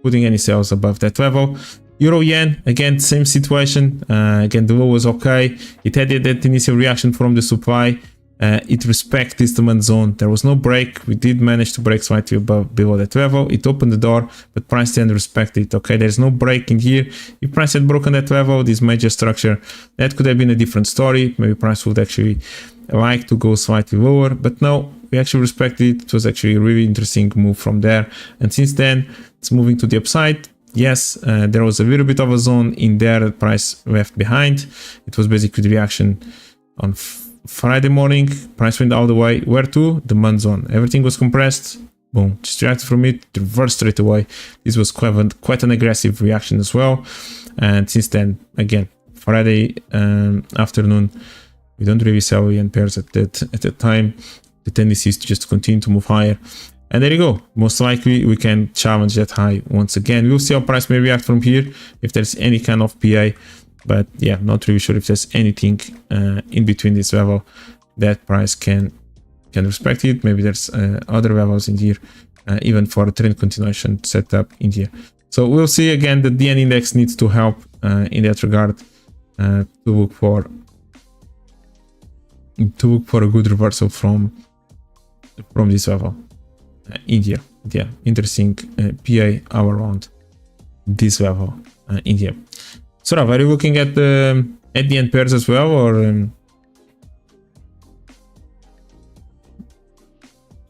putting any sales above that level. Euro yen, again, same situation. Again, the low was okay. It had that initial reaction from the supply. It respects this demand zone. There was no break. We did manage to break slightly below that level. It opened the door, but price didn't respect it. Okay, there's no break in here. If price had broken that level, this major structure, that could have been a different story. Maybe price would actually like to go slightly lower, but no, we actually respected it. It was actually a really interesting move from there. And since then, it's moving to the upside. Yes, there was a little bit of a zone in there that price left behind. It was basically the reaction on Friday morning. Price went all the way. Where to? Demand zone. Everything was compressed. Boom. Just reacted from it. Reversed straight away. This was quite an aggressive reaction as well. And since then, again, Friday afternoon, we don't really sell yen pairs at that time. The tendency is to just continue to move higher. And there you go. Most likely we can challenge that high once again. We'll see how price may react from here, if there's any kind of PA. But yeah, not really sure if there's anything in between this level that price can respect it. Maybe there's other levels in here, even for a trend continuation setup in here. So we'll see again that the yen index needs to help in that regard to look for a good reversal from this level. In here, yeah, interesting PA around this level in here. So, are you looking at the end pairs as well, or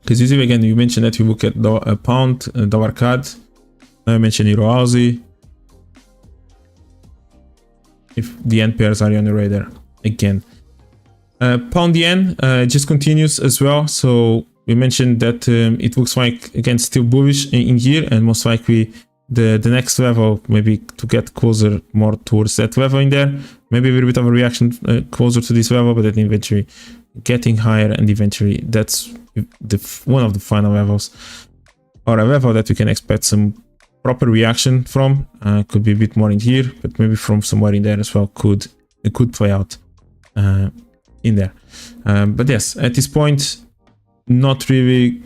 because usually again you mentioned that you look at pound, dollar CAD. Now I mentioned Euro Aussie. If the end pairs are on the radar again, pound yen just continues as well. So we mentioned that it looks like, again, still bullish in here, and most likely the next level, maybe to get closer more towards that level in there, maybe a little bit of a reaction closer to this level, but then eventually getting higher, and eventually that's one of the final levels, or a level that we can expect some proper reaction from. Could be a bit more in here, but maybe from somewhere in there as well could play out in there. But yes, at this point, not really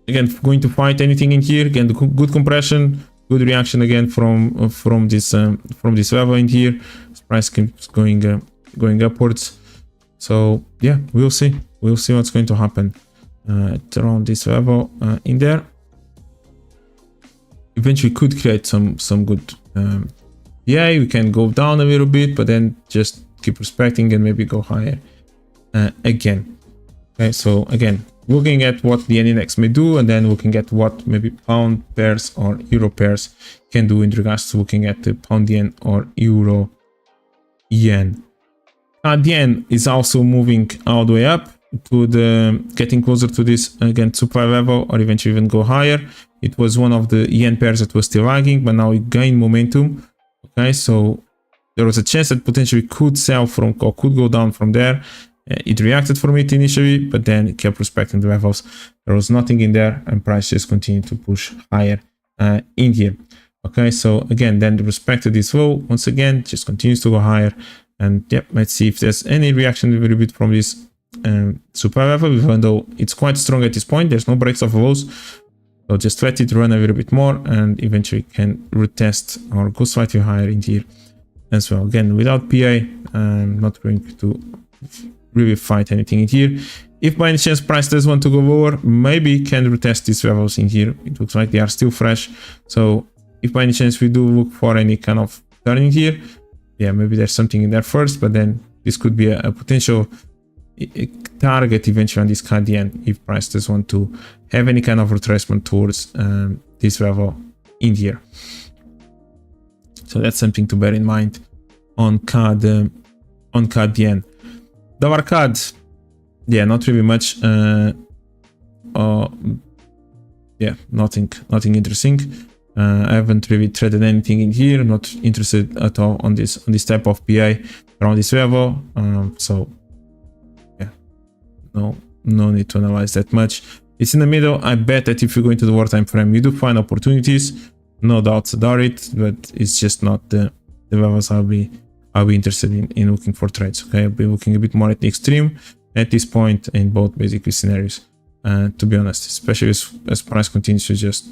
again going to fight anything in here. Again, the good compression, good reaction again from this level in here. This price keeps going upwards. So yeah, we'll see what's going to happen around this level in there. Eventually could create some good yeah, we can go down a little bit, but then just keep respecting and maybe go higher again. Okay, so again, looking at what the yen index may do, and then looking at what maybe pound pairs or euro pairs can do in regards to looking at the pound yen or euro yen. The yen is also moving all the way up to the getting closer to this again supply level, or eventually even go higher. It was one of the yen pairs that was still lagging, but now it gained momentum. Okay, so there was a chance that potentially could sell from or could go down from there. It reacted from it initially, but then it kept respecting the levels. There was nothing in there, and price just continued to push higher in here. Okay, so again, then respected this low once again, just continues to go higher. And yep, let's see if there's any reaction a little bit from this supply level, even though it's quite strong at this point. There's no breaks of lows. So just let it run a little bit more and eventually can retest or go slightly higher in here as well. Again, without PA, I'm not going to really fight anything in here. If by any chance price does want to go lower, maybe can retest these levels in here. It looks like they are still fresh. So if by any chance we do look for any kind of turning here, yeah, maybe there's something in there first, but then this could be a potential target eventually on this CAD yen if price does want to have any kind of retracement towards this level in here. So that's something to bear in mind on CAD yen. Dollar CAD, yeah, not really much. Yeah, nothing interesting. I haven't really traded anything in here. I'm not interested at all on this type of PA around this level. So yeah, no need to analyze that much. It's in the middle. I bet that if you go into the war time frame, you do find opportunities, no doubts about it, but it's just not the levels I'll be interested in looking for trades. Okay, I'll be looking a bit more at the extreme at this point in both basically scenarios, to be honest, especially as price continues to just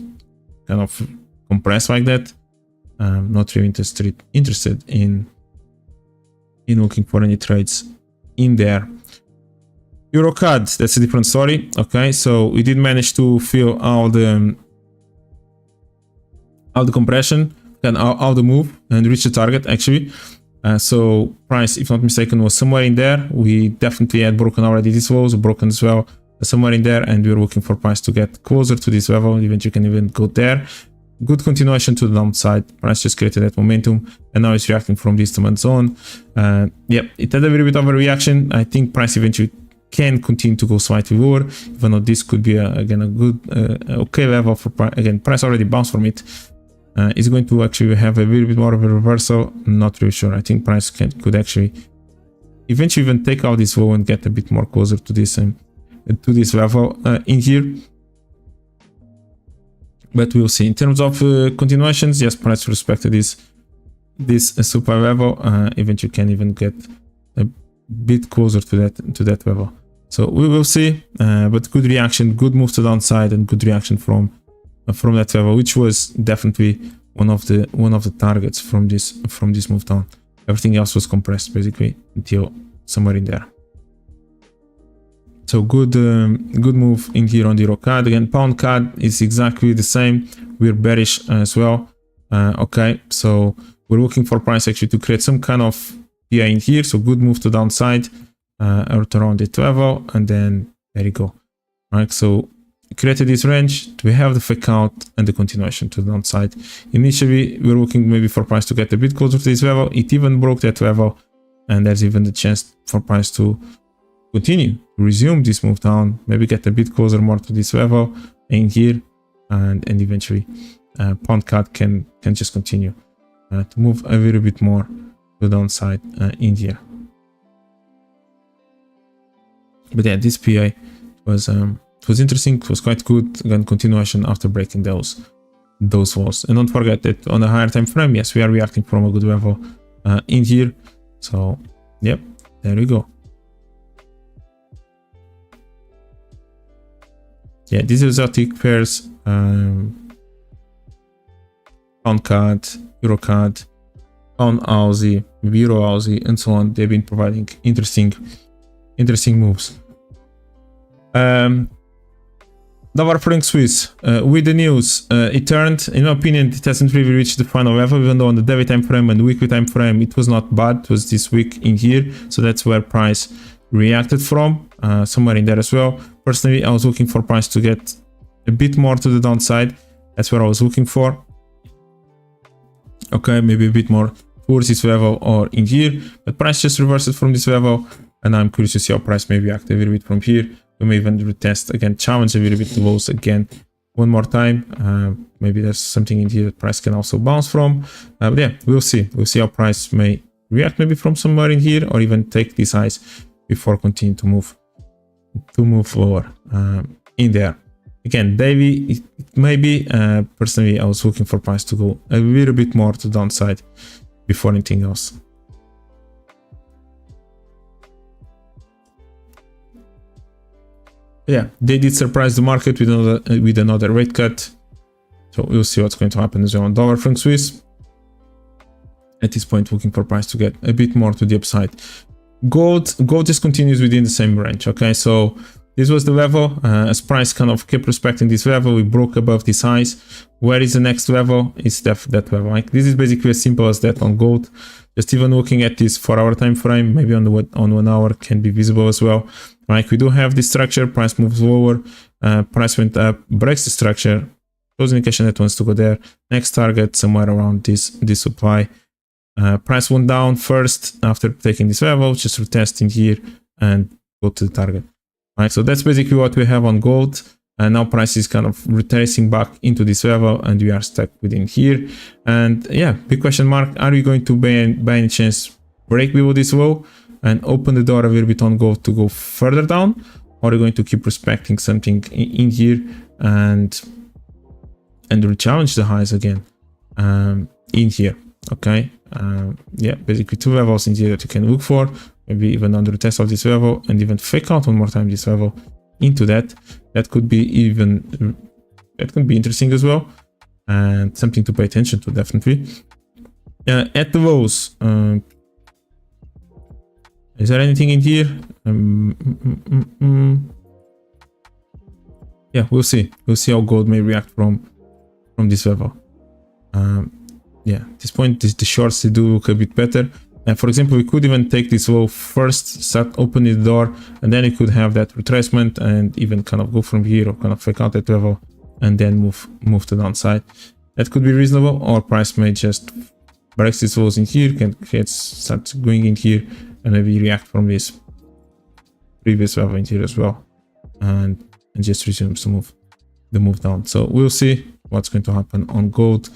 kind of compress like that. I'm not really interested in looking for any trades in there. Euro CAD, that's a different story. Okay, so we did manage to fill all the compression and all the move and reach the target actually. So price, if not mistaken, was somewhere in there. We definitely had broken already these lows, broken as well, somewhere in there, and we were looking for price to get closer to this level. Eventually, you can even go there. Good continuation to the downside. Price just created that momentum, and now it's reacting from this demand zone. Yep, it had a little bit of a reaction. I think price eventually can continue to go slightly lower, even though this could be again a good, okay level for price. Again, price already bounced from it. Is going to actually have a little bit more of a reversal? Not really sure. I think price could actually eventually even take out this low and get a bit more closer to this level in here. But we'll see. In terms of continuations, yes, price respected this supply level. Eventually can even get a bit closer to that level. So we will see. But good reaction, good move to the downside, and good reaction from that level, which was definitely one of the targets from this move down. Everything else was compressed basically until somewhere in there. So good move in here on the euro CAD. Again, pound CAD is exactly the same. We're bearish as well. Okay, so we're looking for price actually to create some kind of PA in here. So good move to downside around it level, and then there you go. All right, so created this range. We have the fake out and the continuation to the downside. Initially, we were looking maybe for price to get a bit closer to this level. It even broke that level, and there's even the chance for price to continue to resume this move down, maybe get a bit closer more to this level in here, and eventually pound CAD can just continue to move a little bit more to the downside in here. But yeah, this PA was interesting. It was quite good. Again, continuation after breaking those walls. And don't forget that on a higher time frame, yes, we are reacting from a good level in here. So yep, There we go. Yeah, these exotic pairs, pound CAD, Euro CAD, pound Aussie, Euro Aussie, and so on. They've been providing interesting moves. Dollar franc Swiss, with the news, it turned. In my opinion, it hasn't really reached the final level, even though on the daily time frame and weekly time frame it was not bad. It was this week in here, so that's where price reacted from, somewhere in there as well. Personally, I was looking for price to get a bit more to the downside. That's what I was looking for. Okay, maybe a bit more towards this level or in here, but price just reversed from this level, and I'm curious to see how price may react a little bit from here. We may even retest again, challenge a little bit the lows again one more time. Maybe there's something in here that price can also bounce from. But yeah, we'll see. We'll see how price may react maybe from somewhere in here, or even take these highs before continuing to move lower in there. Again, daily, it may be. Personally, I was looking for price to go a little bit more to the downside before anything else. Yeah, they did surprise the market with another rate cut, so we'll see what's going to happen as well on dollar franc Swiss. At this point, looking for price to get a bit more to the upside. Gold just continues within the same range. Okay, so this was the level. As price kind of kept respecting this level, we broke above these highs. Where is the next level? It's that level. Like, this is basically as simple as that on gold. Just even looking at this 4-hour time frame, maybe on 1 hour can be visible as well. Like, we do have this structure, price moves lower, price went up, breaks the structure, shows indication that wants to go there. Next target somewhere around this supply. Price went down first after taking this level, just retesting here and go to the target. Right, so that's basically what we have on gold. And now price is kind of retracing back into this level, and we are stuck within here. And yeah, big question mark, are we going to by any chance break below this low and open the door a little bit on gold to go further down, or are we going to keep respecting something in here and re-challenge the highs again in here? Okay, yeah, basically 2 levels in here that you can look for, maybe even under the test of this level, and even fake out one more time this level into that. That could be interesting as well, and something to pay attention to, definitely. At the lows, is there anything in here? Yeah, we'll see. We'll see how gold may react from this level. Yeah, at this point, the shorts, they do look a bit better. And for example, we could even take this low first, start opening the door, and then it could have that retracement and even kind of go from here or kind of fake out that level and then move to the downside. That could be reasonable, or price may just break these lows in here, can start going in here and maybe react from this previous level in here as well, and just resumes the move down. So we'll see what's going to happen on gold.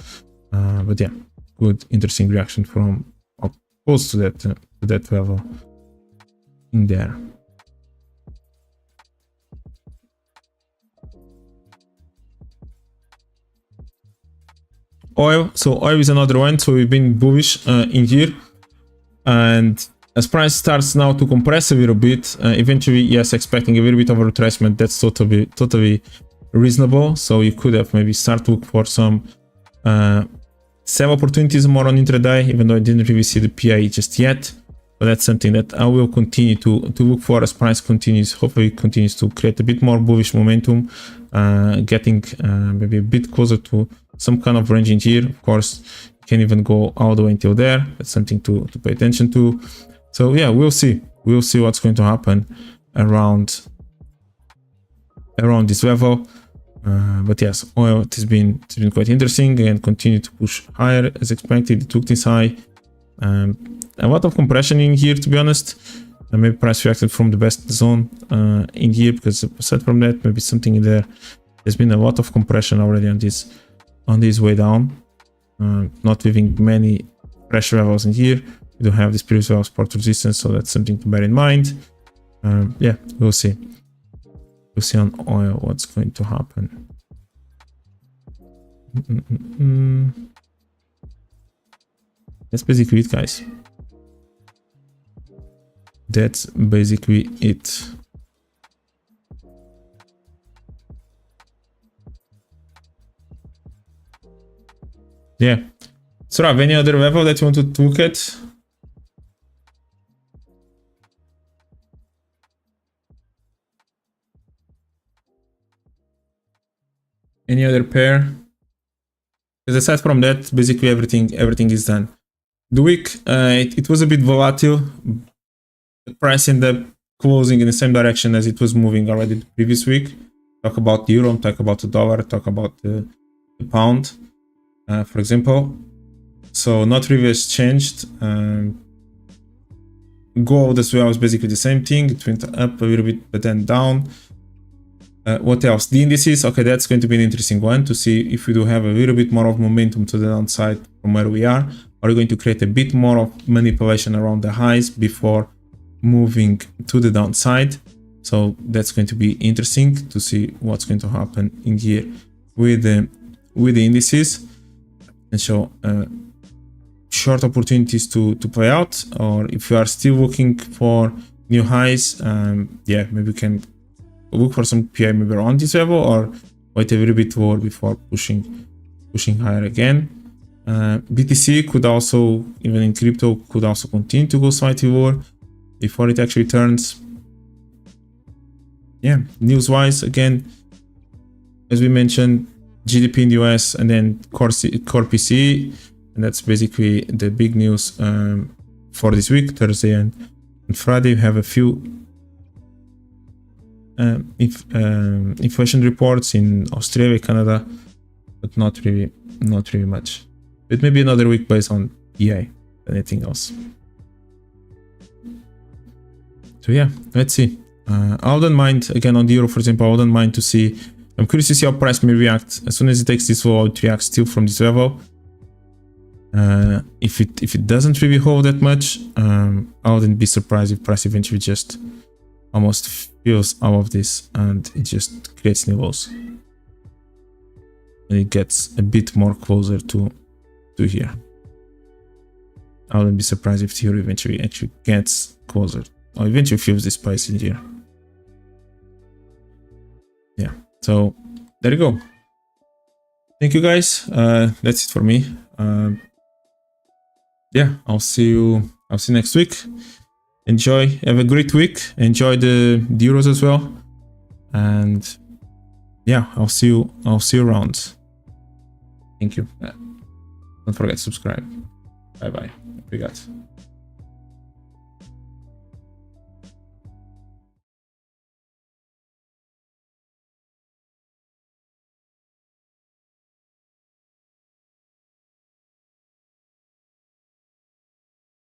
But yeah, good, interesting reaction from close to that level in there. Oil, so oil is another one. So we've been bullish in here, and as price starts now to compress a little bit, eventually, yes, expecting a little bit of a retracement, that's totally reasonable. So you could have maybe start to look for some sell opportunities more on intraday, even though I didn't really see the PI just yet. But that's something that I will continue to look for as price hopefully continues to create a bit more bullish momentum, getting maybe a bit closer to some kind of range in here. Of course, you can even go all the way until there. That's something to pay attention to. So yeah, we'll see what's going to happen around this level. But yes, oil, it has been quite interesting and continue to push higher as expected. It took this high. A lot of compression in here, to be honest. Maybe price reacted from the best zone in here, because aside from that, maybe something in there. There's been a lot of compression already on this way down. Not leaving many pressure levels in here. We do have this previous level support resistance, so that's something to bear in mind. Yeah, we'll see. We'll see on oil what's going to happen. That's basically it, guys. that's basically it. Yeah. So, Rav, any other level that you want to look at? Any other pair? Because aside from that, basically everything is done. The week, it was a bit volatile. The price ended up closing in the same direction as it was moving already the previous week. Talk about the euro, talk about the dollar, talk about the pound, for example. So not really has changed. Gold as well is basically the same thing. It went up a little bit, but then down. What else? The indices. Okay, that's going to be an interesting one to see if we do have a little bit more of momentum to the downside from where we are. Are we going to create a bit more of manipulation around the highs before moving to the downside? So that's going to be interesting to see what's going to happen in here with the indices. And so short opportunities to play out, or if you are still looking for new highs, yeah, maybe we can look for some PI maybe around this level, or wait a little bit lower before pushing higher again. BTC could also, even in crypto, could also continue to go slightly lower before it actually turns. Yeah, news wise, again, as we mentioned, GDP in the US and then core PCE, and that's basically the big news for this week, Thursday and Friday. We have a few inflation reports in Australia, Canada, but not really much. But maybe another week based on EA than anything else. So yeah, let's see. I wouldn't mind, again on the euro, for example, I wouldn't mind to see. I'm curious to see how price may react as soon as it takes this low. It reacts still from this level. If it doesn't really hold that much, I wouldn't be surprised if price eventually just almost fills out of this and it just creates new lows, and it gets a bit more closer to here. I wouldn't be surprised if theory eventually actually gets closer or eventually fills this price in here. Yeah, so there you go. Thank you guys. That's it for me. Yeah, I'll see you next week. Enjoy, have a great week. Enjoy the euros as well. And yeah, I'll see you around. Thank you. Don't forget to subscribe. Bye bye. Obrigado.